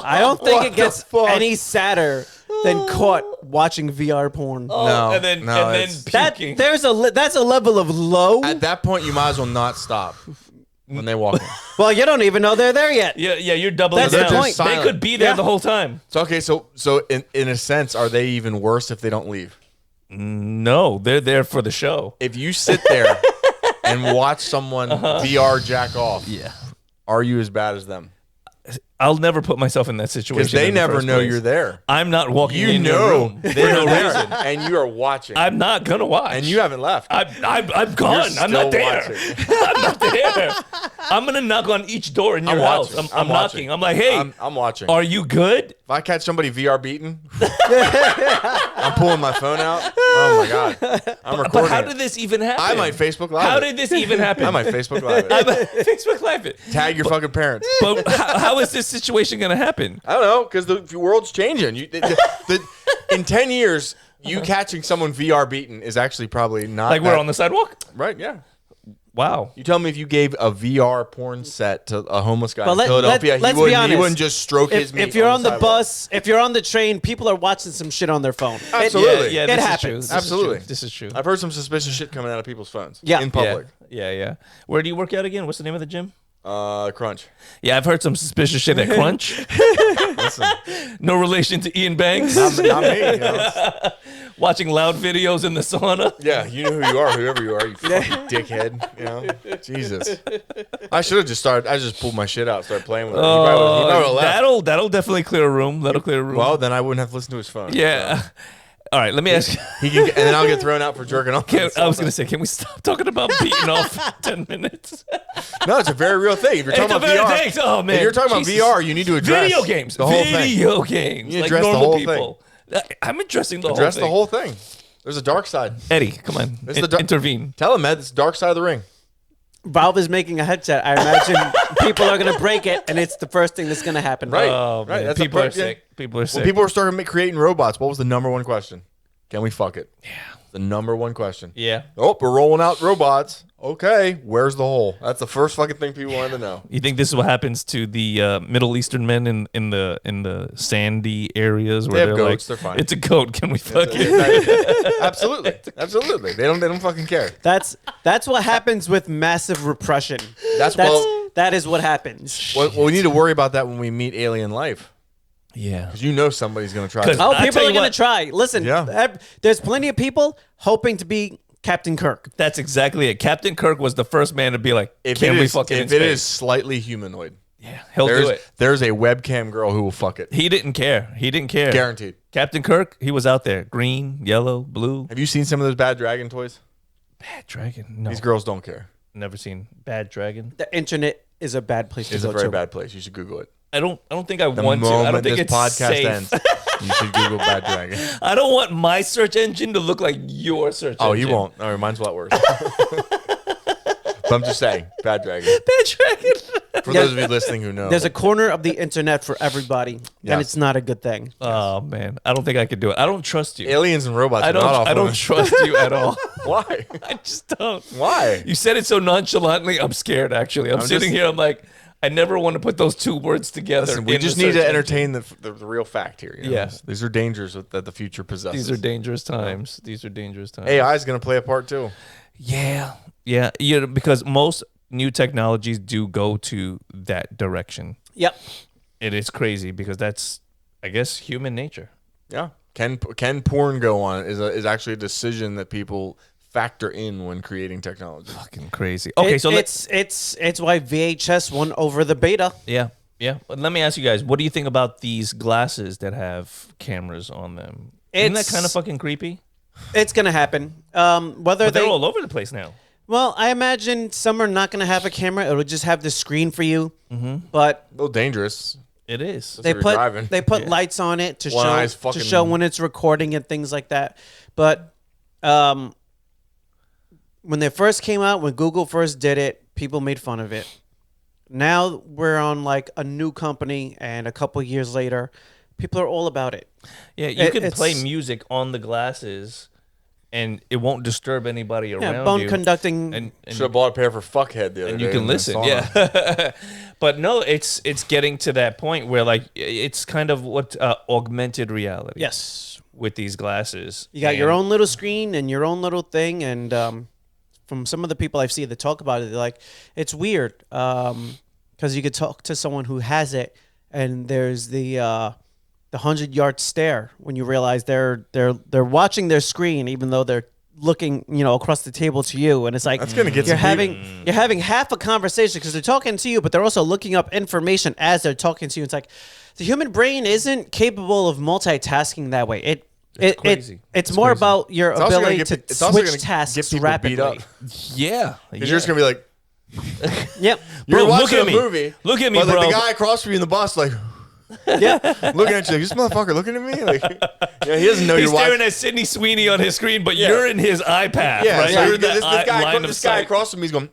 [SPEAKER 1] I don't think
[SPEAKER 3] What
[SPEAKER 1] it gets
[SPEAKER 3] the fuck?
[SPEAKER 1] any sadder than caught watching VR porn.
[SPEAKER 3] No,
[SPEAKER 2] and then
[SPEAKER 3] no,
[SPEAKER 2] and then
[SPEAKER 3] it's-
[SPEAKER 2] puking.
[SPEAKER 1] That's a level of low.
[SPEAKER 3] At that point, you might as well not stop when they walk in.
[SPEAKER 1] Well, you don't even know they're there yet.
[SPEAKER 2] yeah, you're doubling
[SPEAKER 1] That's
[SPEAKER 2] down.
[SPEAKER 1] the point.
[SPEAKER 2] They could be there
[SPEAKER 1] Yeah.
[SPEAKER 2] the whole time.
[SPEAKER 3] So okay, so in a sense, are they even worse if they don't leave?
[SPEAKER 2] No, they're there for the show.
[SPEAKER 3] If you sit there and watch someone VR jack off,
[SPEAKER 2] Yeah.
[SPEAKER 3] are you as bad as them?
[SPEAKER 2] I'll never put myself in that situation.
[SPEAKER 3] Because they
[SPEAKER 2] in the
[SPEAKER 3] never
[SPEAKER 2] first
[SPEAKER 3] know
[SPEAKER 2] place.
[SPEAKER 3] you're there.
[SPEAKER 2] I'm not walking
[SPEAKER 3] You
[SPEAKER 2] in your
[SPEAKER 3] know
[SPEAKER 2] room for
[SPEAKER 3] they're
[SPEAKER 2] no
[SPEAKER 3] there,
[SPEAKER 2] reason.
[SPEAKER 3] and you are watching,
[SPEAKER 2] I'm not gonna watch.
[SPEAKER 3] and you haven't left.
[SPEAKER 2] I'm gone.
[SPEAKER 3] You're
[SPEAKER 2] I'm not
[SPEAKER 3] still
[SPEAKER 2] there.
[SPEAKER 3] watching.
[SPEAKER 2] I'm not there. I'm gonna knock on each door in your
[SPEAKER 3] I'm
[SPEAKER 2] house.
[SPEAKER 3] watching.
[SPEAKER 2] I'm
[SPEAKER 3] watching.
[SPEAKER 2] knocking. I'm like, hey,
[SPEAKER 3] I'm watching.
[SPEAKER 2] are you good?
[SPEAKER 3] If I catch somebody VR beating, I'm pulling my phone out. Oh my god, I'm recording.
[SPEAKER 2] But how
[SPEAKER 3] it.
[SPEAKER 2] did this even happen?
[SPEAKER 3] I might Facebook Live.
[SPEAKER 2] How
[SPEAKER 3] it.
[SPEAKER 2] did this even happen?
[SPEAKER 3] I might Facebook Live.
[SPEAKER 2] I
[SPEAKER 3] it.
[SPEAKER 2] might Facebook Live it.
[SPEAKER 3] Tag your fucking parents.
[SPEAKER 2] But how is this situation gonna happen?
[SPEAKER 3] I don't know, because the world's changing. In 10 years, you catching someone VR beaten is actually probably not
[SPEAKER 2] Like
[SPEAKER 3] that,
[SPEAKER 2] we're on the sidewalk?
[SPEAKER 3] right. Yeah.
[SPEAKER 2] Wow.
[SPEAKER 3] You tell me if you gave a VR porn set to a homeless guy
[SPEAKER 1] But
[SPEAKER 3] in
[SPEAKER 1] let's
[SPEAKER 3] Philadelphia,
[SPEAKER 1] be
[SPEAKER 3] he wouldn't
[SPEAKER 1] honest.
[SPEAKER 3] just stroke his meat.
[SPEAKER 1] If you're on the
[SPEAKER 3] sidewalk.
[SPEAKER 1] bus, if you're on the train, people are watching some shit on their phone.
[SPEAKER 3] Absolutely.
[SPEAKER 2] Yeah,
[SPEAKER 1] It
[SPEAKER 2] this
[SPEAKER 1] happens.
[SPEAKER 2] is true. This
[SPEAKER 3] Absolutely.
[SPEAKER 2] Is true. This is true.
[SPEAKER 3] I've heard some suspicious shit coming out of people's phones.
[SPEAKER 1] Yeah.
[SPEAKER 3] In public.
[SPEAKER 2] Yeah. Where do you work out again? What's the name of the gym?
[SPEAKER 3] Crunch.
[SPEAKER 2] Yeah, I've heard some suspicious shit at Crunch.
[SPEAKER 3] Listen,
[SPEAKER 2] No relation to Ian Banks.
[SPEAKER 3] not me. You know?
[SPEAKER 2] Watching loud videos in the sauna.
[SPEAKER 3] Yeah, you know who you are, whoever you are, you fucking dickhead. You know, Jesus. I should have just started. I just pulled my shit out, started playing with it. He probably would've left.
[SPEAKER 2] That'll definitely clear a room. That'll clear a room.
[SPEAKER 3] Well, then I wouldn't have to listen to his phone.
[SPEAKER 2] yeah. All right, let me ask you.
[SPEAKER 3] He can, and then I'll get thrown out for jerking off.
[SPEAKER 2] I was going to say, can we stop talking about beating off 10 minutes?
[SPEAKER 3] No, it's a very real thing. If you're talking
[SPEAKER 2] It's
[SPEAKER 3] about
[SPEAKER 2] a
[SPEAKER 3] VR,
[SPEAKER 2] very thing. Oh, man.
[SPEAKER 3] if you're talking
[SPEAKER 2] Jesus.
[SPEAKER 3] about VR, you need to address
[SPEAKER 2] Video games.
[SPEAKER 3] the whole thing.
[SPEAKER 2] Video games.
[SPEAKER 3] You
[SPEAKER 2] Like
[SPEAKER 3] address the
[SPEAKER 2] normal
[SPEAKER 3] whole
[SPEAKER 2] people. I'm addressing the
[SPEAKER 3] Address
[SPEAKER 2] whole thing.
[SPEAKER 3] the whole thing. There's a dark side.
[SPEAKER 2] Eddie, come on.
[SPEAKER 3] This is the
[SPEAKER 2] Intervene.
[SPEAKER 3] Tell him, Ed. It's the dark side of the ring.
[SPEAKER 1] Valve is making a headset. I imagine people are going to break it, and it's the first thing that's going to happen.
[SPEAKER 3] Right.
[SPEAKER 2] Oh,
[SPEAKER 3] right.
[SPEAKER 2] man.
[SPEAKER 3] That's
[SPEAKER 2] People are
[SPEAKER 3] yeah.
[SPEAKER 2] sick. People are sick.
[SPEAKER 3] When people were starting creating robots, what was the number one question? Can we fuck it? Yeah. The number one question.
[SPEAKER 2] Yeah.
[SPEAKER 3] Oh, we're rolling out robots. Okay, where's the hole? That's the first fucking thing people wanted to know.
[SPEAKER 2] You think this is what happens to the Middle Eastern men in the sandy areas where
[SPEAKER 3] They have
[SPEAKER 2] they're
[SPEAKER 3] goats,
[SPEAKER 2] like,
[SPEAKER 3] they're fine.
[SPEAKER 2] it's a goat. Can we fuck it?
[SPEAKER 3] Absolutely. They don't fucking care.
[SPEAKER 1] That's what happens with massive repression. That is what happens.
[SPEAKER 3] Well, we need to worry about that when we meet alien life.
[SPEAKER 2] Yeah.
[SPEAKER 3] Because you know somebody's going to try.
[SPEAKER 2] 'Cause
[SPEAKER 3] To,
[SPEAKER 1] Oh,
[SPEAKER 2] I
[SPEAKER 1] people
[SPEAKER 2] tell
[SPEAKER 1] are
[SPEAKER 2] you
[SPEAKER 1] going to
[SPEAKER 2] what-
[SPEAKER 1] try. Listen, there's plenty of people hoping to be Captain Kirk.
[SPEAKER 2] That's exactly it. Captain Kirk was the first man to be like, can we fuck it in
[SPEAKER 3] if it
[SPEAKER 2] space?
[SPEAKER 3] is slightly humanoid,
[SPEAKER 2] Yeah, he'll do it.
[SPEAKER 3] There's a webcam girl who will fuck it.
[SPEAKER 2] He didn't care.
[SPEAKER 3] Guaranteed.
[SPEAKER 2] Captain Kirk, he was out there. Green, yellow, blue.
[SPEAKER 3] Have you seen some of those Bad Dragon toys?
[SPEAKER 2] Bad Dragon. No.
[SPEAKER 3] These girls don't care.
[SPEAKER 2] Never seen Bad Dragon.
[SPEAKER 1] The internet is a bad place to
[SPEAKER 3] It's
[SPEAKER 1] go
[SPEAKER 3] a very
[SPEAKER 1] to.
[SPEAKER 3] bad place. You should Google it.
[SPEAKER 2] I don't think I
[SPEAKER 3] The
[SPEAKER 2] want to. I
[SPEAKER 3] moment
[SPEAKER 2] don't think
[SPEAKER 3] this
[SPEAKER 2] it's
[SPEAKER 3] podcast
[SPEAKER 2] safe.
[SPEAKER 3] ends, you should Google Bad Dragon.
[SPEAKER 2] I don't want my search engine to look like your search engine.
[SPEAKER 3] Oh, you won't. Oh, mine's a lot worse. But I'm just saying, Bad Dragon.
[SPEAKER 2] Bad Dragon.
[SPEAKER 3] For those of you listening who know,
[SPEAKER 1] There's a corner of the internet for everybody,
[SPEAKER 3] Yes.
[SPEAKER 1] and it's not a good thing.
[SPEAKER 2] Oh man, I don't think I could do it. I don't trust you.
[SPEAKER 3] aliens and robots.
[SPEAKER 2] I
[SPEAKER 3] are not off
[SPEAKER 2] don't
[SPEAKER 3] limits.
[SPEAKER 2] trust you at all.
[SPEAKER 3] Why?
[SPEAKER 2] I just don't.
[SPEAKER 3] Why?
[SPEAKER 2] You said it so nonchalantly. I'm scared. Actually, I'm sitting
[SPEAKER 3] just-
[SPEAKER 2] here. I'm like, I never want to put those two words together.
[SPEAKER 3] Listen, we
[SPEAKER 2] in the
[SPEAKER 3] just need
[SPEAKER 2] search
[SPEAKER 3] to
[SPEAKER 2] engine.
[SPEAKER 3] entertain the real fact here. You know?
[SPEAKER 2] Yeah.
[SPEAKER 3] These are dangers that the future possesses.
[SPEAKER 2] These are dangerous times. These are dangerous times.
[SPEAKER 3] AI is going to play a part too.
[SPEAKER 2] Yeah. Because most new technologies do go to that direction.
[SPEAKER 1] Yep.
[SPEAKER 2] It is crazy because that's, I guess, human nature.
[SPEAKER 3] Yeah. Can porn go on is actually a decision that people factor in when creating technology.
[SPEAKER 2] Fucking crazy. Okay, so let's.
[SPEAKER 1] it's why VHS won over the beta.
[SPEAKER 2] Yeah. But let me ask you guys, what do you think about these glasses that have cameras on them? Isn't that
[SPEAKER 1] It's-
[SPEAKER 2] kind of fucking creepy?
[SPEAKER 1] It's gonna happen. Whether
[SPEAKER 2] But they're
[SPEAKER 1] they
[SPEAKER 2] all over the place now.
[SPEAKER 1] well, I imagine some are not gonna have a camera. It'll just have the screen for you. But
[SPEAKER 3] A little dangerous.
[SPEAKER 2] It is.
[SPEAKER 1] they
[SPEAKER 3] you're driving.
[SPEAKER 1] put lights on it to
[SPEAKER 3] One eye's
[SPEAKER 1] show
[SPEAKER 3] fucking-
[SPEAKER 1] when it's recording and things like that. But when they first came out, when Google first did it, people made fun of it. Now we're on like a new company, and a couple years later, people are all about it.
[SPEAKER 2] Yeah, you can
[SPEAKER 1] it's-
[SPEAKER 2] play music on the glasses, and it won't disturb anybody around
[SPEAKER 1] Yeah, bone
[SPEAKER 2] you.
[SPEAKER 1] conducting.
[SPEAKER 2] And
[SPEAKER 3] Should have bought a pair for Fuckhead the other
[SPEAKER 2] and
[SPEAKER 3] day.
[SPEAKER 2] you can
[SPEAKER 3] in the
[SPEAKER 2] listen.
[SPEAKER 3] sauna.
[SPEAKER 2] Yeah. But no, it's getting to that point where like it's kind of what augmented reality.
[SPEAKER 1] Yes,
[SPEAKER 2] With these glasses,
[SPEAKER 1] you got your
[SPEAKER 2] And-
[SPEAKER 1] own little screen and your own little thing, and from some of the people I've seen that talk about it, they're like, it's weird because you could talk to someone who has it, and there's the 100-yard stare when you realize they're watching their screen even though they're looking across the table to you, and it's like
[SPEAKER 3] That's gonna get
[SPEAKER 1] you're
[SPEAKER 3] some deep.
[SPEAKER 1] having half a conversation because they're talking to you, but they're also looking up information as they're talking to you. It's like the human brain isn't capable of multitasking that way. It's
[SPEAKER 2] crazy.
[SPEAKER 1] It's
[SPEAKER 2] It's
[SPEAKER 1] more
[SPEAKER 2] crazy.
[SPEAKER 1] about your
[SPEAKER 3] It's also gonna
[SPEAKER 1] ability
[SPEAKER 3] get-
[SPEAKER 1] to
[SPEAKER 3] it's also
[SPEAKER 1] switch
[SPEAKER 3] gonna
[SPEAKER 1] tasks
[SPEAKER 3] get people
[SPEAKER 1] rapidly.
[SPEAKER 3] beat up.
[SPEAKER 2] Yeah.
[SPEAKER 3] Because you're just gonna be like,
[SPEAKER 1] Yep.
[SPEAKER 3] you're
[SPEAKER 2] Bro,
[SPEAKER 3] watching
[SPEAKER 2] look at
[SPEAKER 3] a
[SPEAKER 2] me.
[SPEAKER 3] movie.
[SPEAKER 2] Look at me,
[SPEAKER 3] but like
[SPEAKER 2] bro.
[SPEAKER 3] the guy across from you in the bus, like
[SPEAKER 1] Yeah.
[SPEAKER 3] looking at you, like, this motherfucker looking at me. Like, yeah, he doesn't know
[SPEAKER 2] He's
[SPEAKER 3] you're watching.
[SPEAKER 2] staring at Sidney Sweeney on his screen, but you're in his iPad,
[SPEAKER 3] Yeah,
[SPEAKER 2] right?
[SPEAKER 3] so
[SPEAKER 2] You're in
[SPEAKER 3] this
[SPEAKER 2] that line of
[SPEAKER 3] this guy
[SPEAKER 2] sight.
[SPEAKER 3] across from me is going.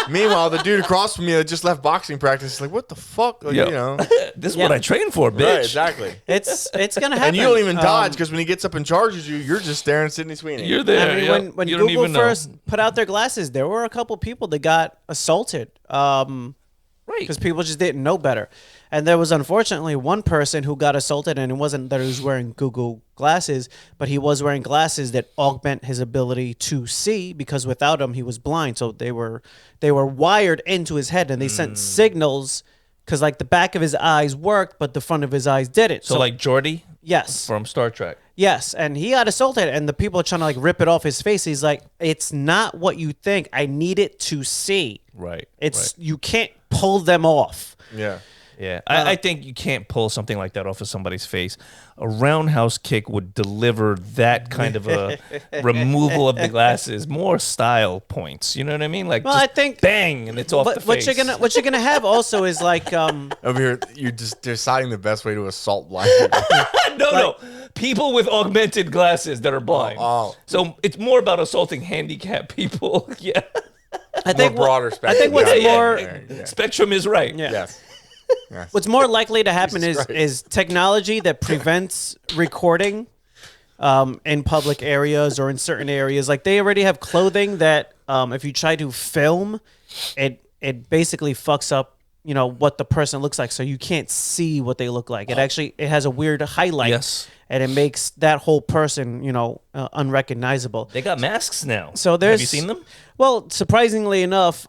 [SPEAKER 3] Meanwhile, the dude across from me that just left boxing practice is like, "What the fuck?" Like,
[SPEAKER 2] Yeah.
[SPEAKER 3] you know,
[SPEAKER 2] This is
[SPEAKER 1] Yeah.
[SPEAKER 2] what I train for, bitch.
[SPEAKER 3] right? Exactly.
[SPEAKER 1] It's gonna happen.
[SPEAKER 3] And you don't even dodge because when he gets up and charges you, you're just staring at Sidney Sweeney.
[SPEAKER 2] You're there.
[SPEAKER 1] I mean,
[SPEAKER 2] yeah.
[SPEAKER 1] when
[SPEAKER 2] you don't
[SPEAKER 1] Google
[SPEAKER 2] even know.
[SPEAKER 1] first put out their glasses, there were a couple people that got assaulted.
[SPEAKER 2] Right.
[SPEAKER 1] Because people just didn't know better. And there was unfortunately one person who got assaulted, and it wasn't that he was wearing Google glasses, but he was wearing glasses that augment his ability to see, because without them he was blind. So they were wired into his head, and they sent signals because like the back of his eyes worked, but the front of his eyes didn't.
[SPEAKER 2] So like Geordi
[SPEAKER 1] yes,
[SPEAKER 2] from Star Trek.
[SPEAKER 1] yes, and he got assaulted, and the people are trying to like rip it off his face. He's like, "It's not what you think. I need it to see.
[SPEAKER 2] Right.
[SPEAKER 1] It's you can't pull them off."
[SPEAKER 3] Yeah.
[SPEAKER 2] Yeah, I think you can't pull something like that off of somebody's face. A roundhouse kick would deliver that kind of a removal of the glasses, more style points. You know what I mean? Like,
[SPEAKER 1] Well,
[SPEAKER 2] just
[SPEAKER 1] I think
[SPEAKER 2] bang, and it's off the face.
[SPEAKER 1] What you're gonna have also is like
[SPEAKER 3] Over here, you're just deciding the best way to assault blind people.
[SPEAKER 2] no, people with augmented glasses that are blind.
[SPEAKER 3] Oh.
[SPEAKER 2] So it's more about assaulting handicapped people. Yeah,
[SPEAKER 1] I think
[SPEAKER 3] More broader spectrum.
[SPEAKER 1] I think what's
[SPEAKER 3] Yeah,
[SPEAKER 1] more
[SPEAKER 3] yeah.
[SPEAKER 2] Spectrum is right.
[SPEAKER 1] Yeah.
[SPEAKER 3] Yes. Yes.
[SPEAKER 1] what's more likely to happen
[SPEAKER 3] Jesus
[SPEAKER 1] is
[SPEAKER 3] Christ.
[SPEAKER 1] is technology that prevents recording in public areas or in certain areas. Like they already have clothing that if you try to film, it basically fucks up what the person looks like, so you can't see what they look like. It has a weird highlight.
[SPEAKER 2] Yes.
[SPEAKER 1] And it makes that whole person, unrecognizable.
[SPEAKER 2] They got masks now.
[SPEAKER 1] So there's,
[SPEAKER 2] have you seen them?
[SPEAKER 1] Well, surprisingly enough,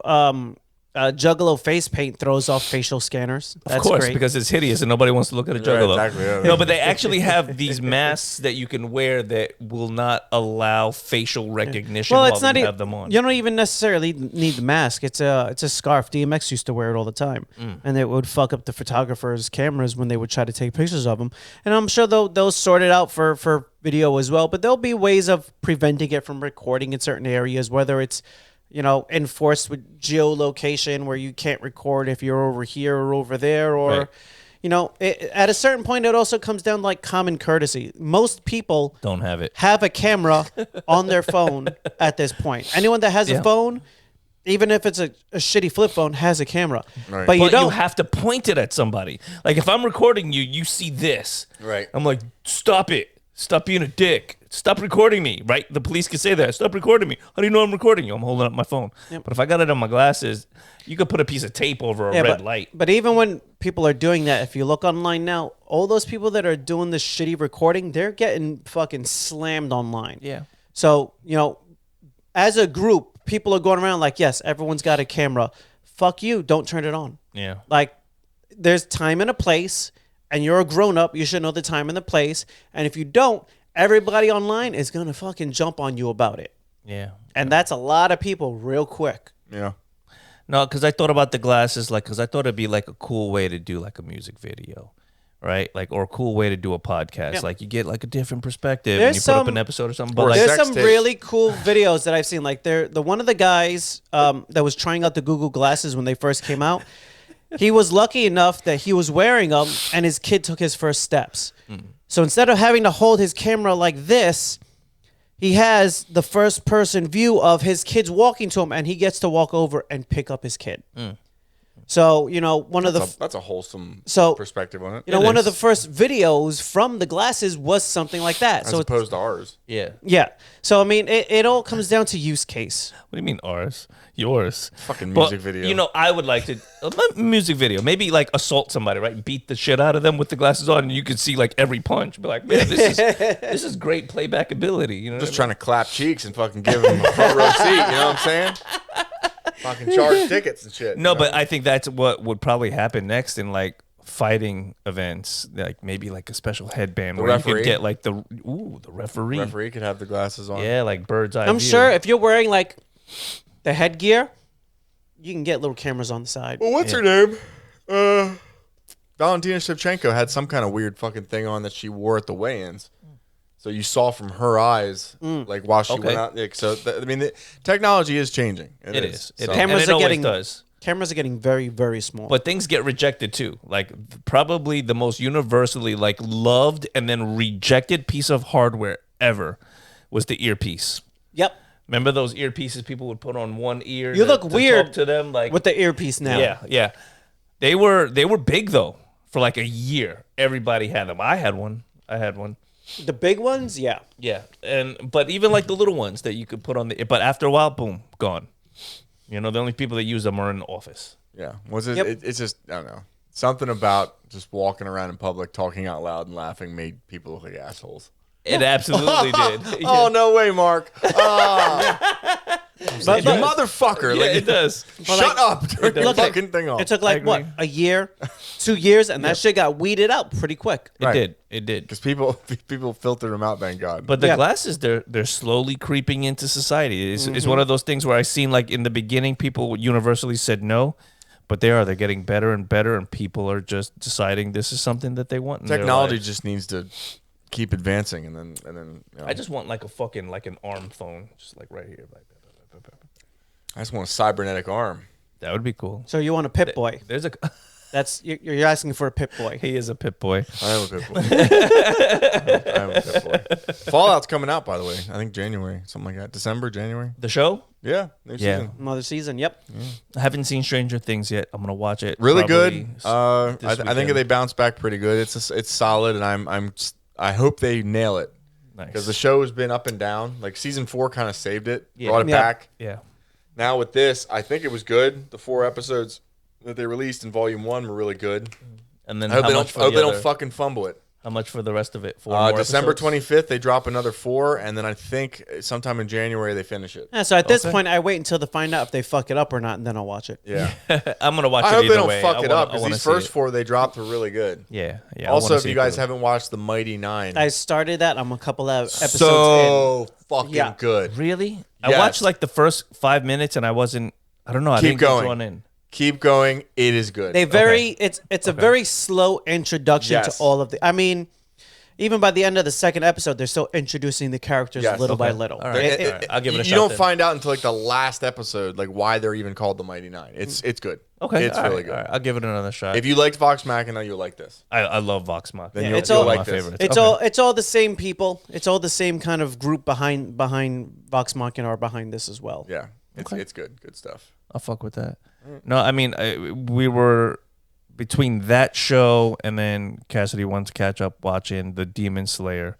[SPEAKER 1] Juggalo face paint throws off facial scanners. That's
[SPEAKER 2] Of course,
[SPEAKER 1] great.
[SPEAKER 2] because it's hideous and nobody wants to look at a juggalo.
[SPEAKER 3] exactly, yeah.
[SPEAKER 2] No, but they actually have these masks that you can wear that will not allow facial recognition
[SPEAKER 1] well,
[SPEAKER 2] while
[SPEAKER 1] it's not
[SPEAKER 2] you
[SPEAKER 1] even,
[SPEAKER 2] have them on.
[SPEAKER 1] you don't even necessarily need the mask. It's a scarf. DMX used to wear it all the time, and it would fuck up the photographers' cameras when they would try to take pictures of them. And I'm sure they'll sort it out for video as well. But there'll be ways of preventing it from recording in certain areas, whether it's enforced with geolocation where you can't record if you're over here or over there, or
[SPEAKER 2] Right.
[SPEAKER 1] at a certain point it also comes down to like common courtesy. Most people
[SPEAKER 2] Don't have it.
[SPEAKER 1] have a camera on their phone at this point. Anyone that has
[SPEAKER 2] Yeah.
[SPEAKER 1] a phone, even if it's a shitty flip phone, has a camera.
[SPEAKER 3] Right.
[SPEAKER 1] But you
[SPEAKER 2] But
[SPEAKER 1] don't.
[SPEAKER 2] you have to point it at somebody. Like if I'm recording you, you see this.
[SPEAKER 3] Right.
[SPEAKER 2] I'm like, stop it. Stop being a dick. Stop recording me, right? The police can say that. Stop recording me. How do you know I'm recording you? I'm holding up my phone.
[SPEAKER 1] Yep.
[SPEAKER 2] But if I got it on my glasses, you could put a piece of tape over a red light.
[SPEAKER 1] But even when people are doing that, if you look online now, all those people that are doing this shitty recording, they're getting fucking slammed online.
[SPEAKER 2] Yeah.
[SPEAKER 1] So, as a group, people are going around like, yes, everyone's got a camera. Fuck you. Don't turn it on.
[SPEAKER 2] Yeah.
[SPEAKER 1] Like, there's time and a place, and you're a grown up. You should know the time and the place. And if you don't, everybody online is going to fucking jump on you about it.
[SPEAKER 2] Yeah.
[SPEAKER 1] And that's a lot of people real quick.
[SPEAKER 3] Yeah.
[SPEAKER 2] No, because I thought about the glasses, because I thought it'd be like a cool way to do like a music video, right? Like, or a cool way to do a podcast.
[SPEAKER 1] Yeah.
[SPEAKER 2] Like you get like a different perspective
[SPEAKER 1] There's
[SPEAKER 2] and you put up
[SPEAKER 1] some-
[SPEAKER 2] an episode or something. But
[SPEAKER 3] Or
[SPEAKER 2] like,
[SPEAKER 1] There's
[SPEAKER 3] sex
[SPEAKER 1] some
[SPEAKER 3] tape.
[SPEAKER 1] really cool videos that I've seen. Like the one of the guys that was trying out the Google glasses when they first came out. He was lucky enough that he was wearing them, and his kid took his first steps. So instead of having to hold his camera like this, he has the first person view of his kids walking to him, and he gets to walk over and pick up his kid. So one of the
[SPEAKER 3] That's a wholesome
[SPEAKER 1] So-
[SPEAKER 3] perspective on it.
[SPEAKER 1] one
[SPEAKER 2] is.
[SPEAKER 1] of the first videos from the glasses was something like that.
[SPEAKER 3] As
[SPEAKER 1] So it's,
[SPEAKER 3] opposed to ours.
[SPEAKER 2] yeah.
[SPEAKER 1] yeah. So I mean, it all comes down to use case.
[SPEAKER 2] What do you mean ours? Yours.
[SPEAKER 3] Fucking
[SPEAKER 2] But,
[SPEAKER 3] music video.
[SPEAKER 2] I would like to music video. Maybe like assault somebody, right? Beat the shit out of them with the glasses on, and you could see like every punch. Be like, man, this is great playback ability. You know,
[SPEAKER 3] Just trying to clap cheeks and fucking give them a front row seat. You know what I'm saying? Fucking charge tickets and shit.
[SPEAKER 2] No,
[SPEAKER 3] you know?
[SPEAKER 2] but I think that's what would probably happen next in like fighting events, like maybe like a special headband
[SPEAKER 3] The
[SPEAKER 2] where you
[SPEAKER 3] referee?
[SPEAKER 2] could get like the referee.
[SPEAKER 3] referee could have the glasses on.
[SPEAKER 2] Yeah, like bird's eye.
[SPEAKER 1] I'm
[SPEAKER 2] view.
[SPEAKER 1] sure if you're wearing like the headgear, you can get little cameras on the side.
[SPEAKER 3] Well, what's her name? Valentina Shevchenko had some kind of weird fucking thing on that she wore at the weigh-ins. So you saw from her eyes, like while she
[SPEAKER 2] Okay.
[SPEAKER 3] went out. Like, so the technology is changing.
[SPEAKER 2] It is. It
[SPEAKER 3] So-
[SPEAKER 2] is.
[SPEAKER 1] Cameras
[SPEAKER 2] And it
[SPEAKER 1] are
[SPEAKER 2] always
[SPEAKER 1] getting
[SPEAKER 2] does.
[SPEAKER 1] Cameras are getting very, very small.
[SPEAKER 2] But things get rejected too. Like probably the most universally like loved and then rejected piece of hardware ever was the earpiece.
[SPEAKER 1] yep,
[SPEAKER 2] Remember those earpieces people would put on one ear?
[SPEAKER 1] You look
[SPEAKER 2] to
[SPEAKER 1] weird
[SPEAKER 2] talk to them, like
[SPEAKER 1] with the earpiece now.
[SPEAKER 2] yeah. They were big though for like a year. Everybody had them. I had one.
[SPEAKER 1] The big ones, yeah.
[SPEAKER 2] Yeah, but even like the little ones that you could put on the. But after a while, boom, gone. The only people that use them are in the office.
[SPEAKER 3] Yeah. Was it?
[SPEAKER 1] Yep.
[SPEAKER 3] It's just I don't know. Something about just walking around in public, talking out loud and laughing made people look like assholes.
[SPEAKER 2] It absolutely did.
[SPEAKER 3] Oh no way, Mark! Oh.
[SPEAKER 1] But
[SPEAKER 3] You
[SPEAKER 1] look,
[SPEAKER 3] motherfucker!
[SPEAKER 2] Yeah,
[SPEAKER 3] Like,
[SPEAKER 2] it does.
[SPEAKER 3] shut up! Turn the
[SPEAKER 1] look,
[SPEAKER 3] fucking thing off.
[SPEAKER 1] it took like what, a year, 2 years, and that shit got weeded out pretty quick.
[SPEAKER 2] It
[SPEAKER 3] Right.
[SPEAKER 2] did. It did.
[SPEAKER 3] Because people filtered them out. Thank God.
[SPEAKER 2] But the
[SPEAKER 1] Yeah.
[SPEAKER 2] glasses, they're slowly creeping into society. It's one of those things where I seen like in the beginning, people universally said no, But they're getting better and better, and people are just deciding this is something that they want in their
[SPEAKER 3] Technology
[SPEAKER 2] lives.
[SPEAKER 3] just needs to keep advancing, and then you know.
[SPEAKER 2] I just want like an arm phone, just like right here.
[SPEAKER 3] I just want a cybernetic arm.
[SPEAKER 2] That would be cool.
[SPEAKER 1] So you want a Pip Boy?
[SPEAKER 2] There's a.
[SPEAKER 1] That's you're asking for a Pip Boy.
[SPEAKER 2] He is a Pip Boy.
[SPEAKER 3] I am a Pip Boy. I am a Pip Boy. Fallout's coming out, by the way. I think January, something like that. December, January.
[SPEAKER 2] The show?
[SPEAKER 3] Yeah, new season.
[SPEAKER 1] Another season. Yep.
[SPEAKER 2] I haven't seen Stranger Things yet. I'm gonna watch it.
[SPEAKER 3] Really
[SPEAKER 2] probably
[SPEAKER 3] good. I think they bounce back pretty good. It's solid, and I hope they nail it because
[SPEAKER 2] Nice.
[SPEAKER 3] the show has been up and down. Like season 4 kind of saved it,
[SPEAKER 2] Yeah.
[SPEAKER 3] brought it
[SPEAKER 1] Yeah.
[SPEAKER 3] back.
[SPEAKER 2] Yeah.
[SPEAKER 3] Now with this, I think it was good. The 4 episodes that they released in Volume 1 were really good.
[SPEAKER 2] And then
[SPEAKER 3] I hope they
[SPEAKER 2] much
[SPEAKER 3] don't fucking fumble it.
[SPEAKER 2] How much for the rest of it? 4 more
[SPEAKER 3] December
[SPEAKER 2] episodes?
[SPEAKER 3] 25th, they drop another 4, and then I think sometime in January they finish it.
[SPEAKER 1] Yeah, so at this
[SPEAKER 2] Okay.
[SPEAKER 1] point, I wait until to find out if they fuck it up or not, and then I'll watch it.
[SPEAKER 3] Yeah.
[SPEAKER 2] I'm gonna watch
[SPEAKER 3] I
[SPEAKER 2] it
[SPEAKER 3] hope
[SPEAKER 2] either
[SPEAKER 3] they don't
[SPEAKER 2] way.
[SPEAKER 3] fuck
[SPEAKER 2] I
[SPEAKER 3] it
[SPEAKER 2] wanna-
[SPEAKER 3] up
[SPEAKER 2] I
[SPEAKER 3] because
[SPEAKER 2] wanna
[SPEAKER 3] these
[SPEAKER 2] see
[SPEAKER 3] first
[SPEAKER 2] it.
[SPEAKER 3] 4 they dropped were really good.
[SPEAKER 2] Yeah. I
[SPEAKER 3] Also,
[SPEAKER 2] wanna
[SPEAKER 3] if
[SPEAKER 2] see
[SPEAKER 3] you
[SPEAKER 2] it
[SPEAKER 3] guys
[SPEAKER 2] too.
[SPEAKER 3] haven't watched The Mighty Nine,
[SPEAKER 1] I started that. I'm a couple of episodes in.
[SPEAKER 3] so fucking
[SPEAKER 1] Yeah.
[SPEAKER 3] good.
[SPEAKER 2] Really? I
[SPEAKER 3] Yes.
[SPEAKER 2] watched like the first 5 minutes and I wasn't. I don't know. I
[SPEAKER 3] Keep
[SPEAKER 2] didn't get
[SPEAKER 3] going.
[SPEAKER 2] drawn in.
[SPEAKER 3] Keep going. It is good.
[SPEAKER 1] They it's a very slow introduction
[SPEAKER 3] Yes.
[SPEAKER 1] to all of the. I mean, even by the end of the second episode, they're still introducing the characters
[SPEAKER 3] Yes.
[SPEAKER 1] little by
[SPEAKER 2] Okay.
[SPEAKER 1] little.
[SPEAKER 2] All right.
[SPEAKER 1] It-
[SPEAKER 2] All right. I'll give it a
[SPEAKER 3] you
[SPEAKER 2] shot.
[SPEAKER 3] don't
[SPEAKER 2] then.
[SPEAKER 3] find out until like the last episode, like why they're even called the Mighty Nine. It's good.
[SPEAKER 2] Okay.
[SPEAKER 3] it's
[SPEAKER 2] all
[SPEAKER 3] really
[SPEAKER 2] right,
[SPEAKER 3] good.
[SPEAKER 2] all right. I'll give it another shot.
[SPEAKER 3] If you liked Vox Machina, you'll like this.
[SPEAKER 2] I love Vox Machina.
[SPEAKER 3] Then
[SPEAKER 1] Yeah,
[SPEAKER 3] you'll,
[SPEAKER 1] it's
[SPEAKER 3] you'll
[SPEAKER 1] all-
[SPEAKER 3] like
[SPEAKER 2] my
[SPEAKER 3] this.
[SPEAKER 2] favorite.
[SPEAKER 1] It's
[SPEAKER 2] Okay.
[SPEAKER 1] it's all the same people. It's all the same kind of group behind Vox Machina or behind this as well.
[SPEAKER 3] Yeah, it's
[SPEAKER 2] Okay.
[SPEAKER 3] it's good. Good stuff.
[SPEAKER 2] I'll fuck with that. No, I mean, we were between that show and then Cassidy wants to catch up watching the Demon Slayer.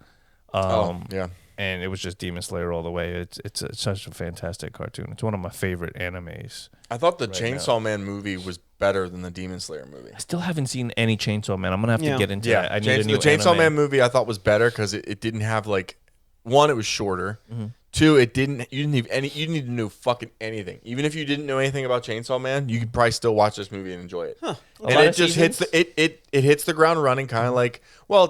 [SPEAKER 3] Yeah.
[SPEAKER 2] And it was just Demon Slayer all the way. It's such a fantastic cartoon. It's one of my favorite animes.
[SPEAKER 3] I thought the Chainsaw Man movie was better than the Demon Slayer movie.
[SPEAKER 2] I still haven't seen any Chainsaw Man. I'm gonna have
[SPEAKER 1] Yeah.
[SPEAKER 2] to get into
[SPEAKER 3] Yeah,
[SPEAKER 2] that. I need a new
[SPEAKER 3] the Chainsaw
[SPEAKER 2] anime.
[SPEAKER 3] Man movie I thought was better because it didn't have like one, it was shorter.
[SPEAKER 2] Mm-hmm.
[SPEAKER 3] 2, you didn't need to know fucking anything. Even if you didn't know anything about Chainsaw Man, you could probably still watch this movie and enjoy it.
[SPEAKER 2] A
[SPEAKER 3] And
[SPEAKER 2] lot
[SPEAKER 3] it
[SPEAKER 2] of
[SPEAKER 3] just hits
[SPEAKER 2] seasons?
[SPEAKER 3] it hits the ground running, kind of like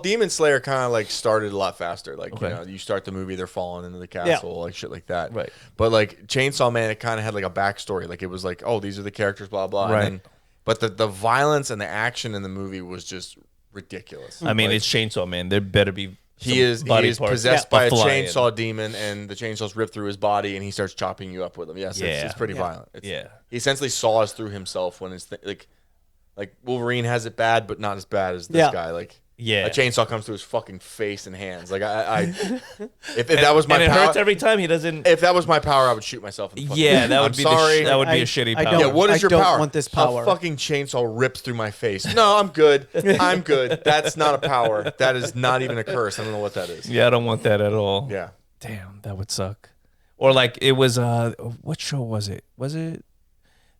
[SPEAKER 3] Demon Slayer kind of like started a lot faster. Like
[SPEAKER 2] Okay.
[SPEAKER 3] you start the movie, they're falling into the castle, like shit like that.
[SPEAKER 2] Right.
[SPEAKER 3] But like Chainsaw Man, it kind of had like a backstory. Like it was like, oh, these are the characters, blah blah.
[SPEAKER 2] Right.
[SPEAKER 3] And then, but the violence and the action in the movie was just ridiculous.
[SPEAKER 2] I mean,
[SPEAKER 3] Like,
[SPEAKER 2] it's Chainsaw Man. There better be.
[SPEAKER 3] he is
[SPEAKER 2] body parts
[SPEAKER 3] possessed by a
[SPEAKER 2] flying.
[SPEAKER 3] chainsaw demon, and the chainsaws rip through his body, and he starts chopping you up with them. Yes,
[SPEAKER 2] Yeah.
[SPEAKER 3] it's pretty violent.
[SPEAKER 2] Yeah.
[SPEAKER 3] He essentially saws through himself when it's like Wolverine has it bad, but not as bad as this guy. Like
[SPEAKER 2] Yeah.
[SPEAKER 3] a chainsaw comes through his fucking face and hands. Like if that was my
[SPEAKER 2] and it
[SPEAKER 3] power,
[SPEAKER 2] hurts every time he doesn't.
[SPEAKER 3] if that was my power, I would shoot myself. In the fucking
[SPEAKER 2] Yeah,
[SPEAKER 3] head.
[SPEAKER 2] that would
[SPEAKER 3] I'm
[SPEAKER 2] be
[SPEAKER 3] sorry.
[SPEAKER 2] that would be
[SPEAKER 1] I-
[SPEAKER 2] a shitty
[SPEAKER 1] I
[SPEAKER 2] power.
[SPEAKER 1] don't-
[SPEAKER 3] Yeah, what is
[SPEAKER 1] I
[SPEAKER 3] your
[SPEAKER 1] don't
[SPEAKER 3] power?
[SPEAKER 1] want this power.
[SPEAKER 3] A fucking chainsaw rips through my face. No, I'm good. I'm good. That's not a power. That is not even a curse. I don't know what that is.
[SPEAKER 2] Yeah, I don't want that at all.
[SPEAKER 3] Yeah.
[SPEAKER 2] Damn, that would suck. Or like it was what show was it? Was it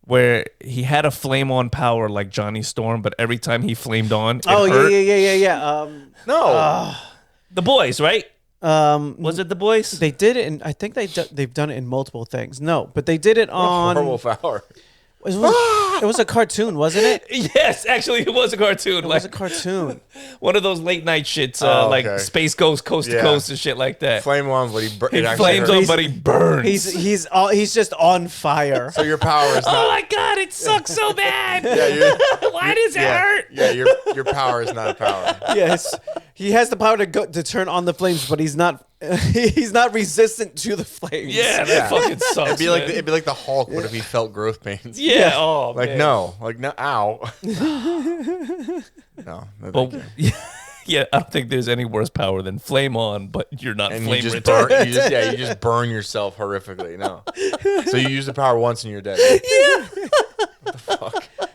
[SPEAKER 2] where he had a flame on power like Johnny Storm, but every time he flamed on, it
[SPEAKER 1] Oh
[SPEAKER 2] hurt?
[SPEAKER 1] yeah.
[SPEAKER 3] No.
[SPEAKER 2] The Boys, right?
[SPEAKER 1] Um,
[SPEAKER 2] Was it The Boys?
[SPEAKER 1] they did it, and I think they've done it in multiple things. No, but they did it on.
[SPEAKER 3] Horrible power.
[SPEAKER 1] It was a cartoon, wasn't it?
[SPEAKER 2] Yes, actually, it was a cartoon.
[SPEAKER 1] It
[SPEAKER 2] Like
[SPEAKER 1] was a cartoon.
[SPEAKER 2] one of those late night shits,
[SPEAKER 3] Oh,
[SPEAKER 2] like
[SPEAKER 3] okay.
[SPEAKER 2] Space Ghost, Coast to
[SPEAKER 3] Yeah.
[SPEAKER 2] Coast, and shit like that.
[SPEAKER 3] Flame on, but
[SPEAKER 2] He
[SPEAKER 3] it actually
[SPEAKER 2] flames
[SPEAKER 3] hurts.
[SPEAKER 2] on, but he burns.
[SPEAKER 1] He's just on fire.
[SPEAKER 3] So your power is
[SPEAKER 2] oh
[SPEAKER 3] not.
[SPEAKER 2] my god, it sucks so bad.
[SPEAKER 3] Yeah,
[SPEAKER 2] Why does it
[SPEAKER 3] yeah,
[SPEAKER 2] hurt?
[SPEAKER 3] yeah, your power is not a power.
[SPEAKER 1] Yes, he has the power to turn on the flames, but he's not resistant to the flames.
[SPEAKER 2] Yeah, that
[SPEAKER 3] Yeah.
[SPEAKER 2] fucking sucks.
[SPEAKER 3] It'd
[SPEAKER 2] man.
[SPEAKER 3] be like the Hulk, but if he felt growth pains.
[SPEAKER 2] Yeah. Oh,
[SPEAKER 3] Like
[SPEAKER 2] man.
[SPEAKER 3] no, ow. No,
[SPEAKER 2] But yeah, I don't think there's any worse power than flame on, but you're not
[SPEAKER 3] and
[SPEAKER 2] flame
[SPEAKER 3] you just
[SPEAKER 2] retardant.
[SPEAKER 3] burn. You just burn yourself horrifically. No, so you use the power once and you're dead.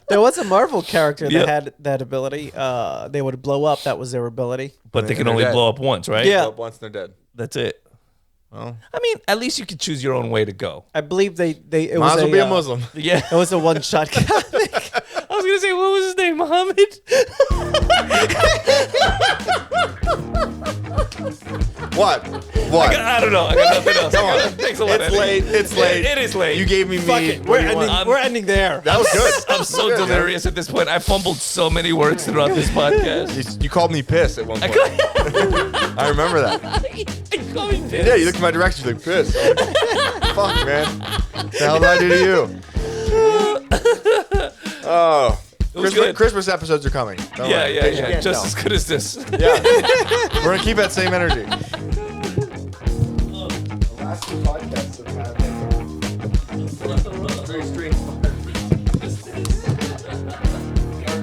[SPEAKER 1] There was a Marvel character that
[SPEAKER 2] Yep.
[SPEAKER 1] had that ability. They would blow up. That was their ability.
[SPEAKER 2] But they can
[SPEAKER 3] They're
[SPEAKER 2] only
[SPEAKER 3] dead.
[SPEAKER 2] blow up once, right?
[SPEAKER 1] Yeah.
[SPEAKER 3] Up once and they're dead.
[SPEAKER 2] That's it.
[SPEAKER 3] Well,
[SPEAKER 2] I mean, at least you can choose your own way to go.
[SPEAKER 1] I believe it
[SPEAKER 3] might
[SPEAKER 1] was
[SPEAKER 3] as well be a Muslim.
[SPEAKER 2] Yeah.
[SPEAKER 1] It was a one-shot comic.
[SPEAKER 2] I was going to say, what was his name? Muhammad?
[SPEAKER 3] What?
[SPEAKER 2] I don't know. I got nothing else.
[SPEAKER 3] Come on.
[SPEAKER 2] Thanks a lot.
[SPEAKER 3] It's
[SPEAKER 2] Eddie.
[SPEAKER 3] late. It's late.
[SPEAKER 2] It is late.
[SPEAKER 3] You gave me
[SPEAKER 1] Fuck
[SPEAKER 3] meat.
[SPEAKER 1] it.
[SPEAKER 3] What do you want?
[SPEAKER 1] We're ending there.
[SPEAKER 3] That was good.
[SPEAKER 2] I'm so
[SPEAKER 3] Good, man.
[SPEAKER 2] delirious at this point. I fumbled so many words throughout this podcast.
[SPEAKER 3] You called me piss at one point. I remember that. Yeah, you looked in my direction. You're like, piss. I'm like, fuck, man. What the hell did I do to you? Oh.
[SPEAKER 2] was good.
[SPEAKER 3] Christmas episodes are coming. Don't worry.
[SPEAKER 2] Yeah. Just as good as this.
[SPEAKER 3] Yeah. We're going to keep that same energy.
[SPEAKER 4] The last two podcasts have had very strange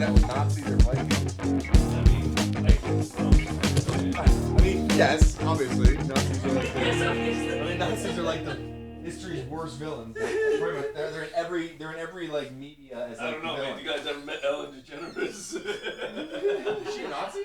[SPEAKER 4] that was Nazis or Vikings. I mean, yes, obviously. Nazis are like the history's worst villains. Pretty much, they're in every like media as like.
[SPEAKER 5] I don't know, man. You guys ever met Ellen DeGeneres?
[SPEAKER 4] Is she a Nazi?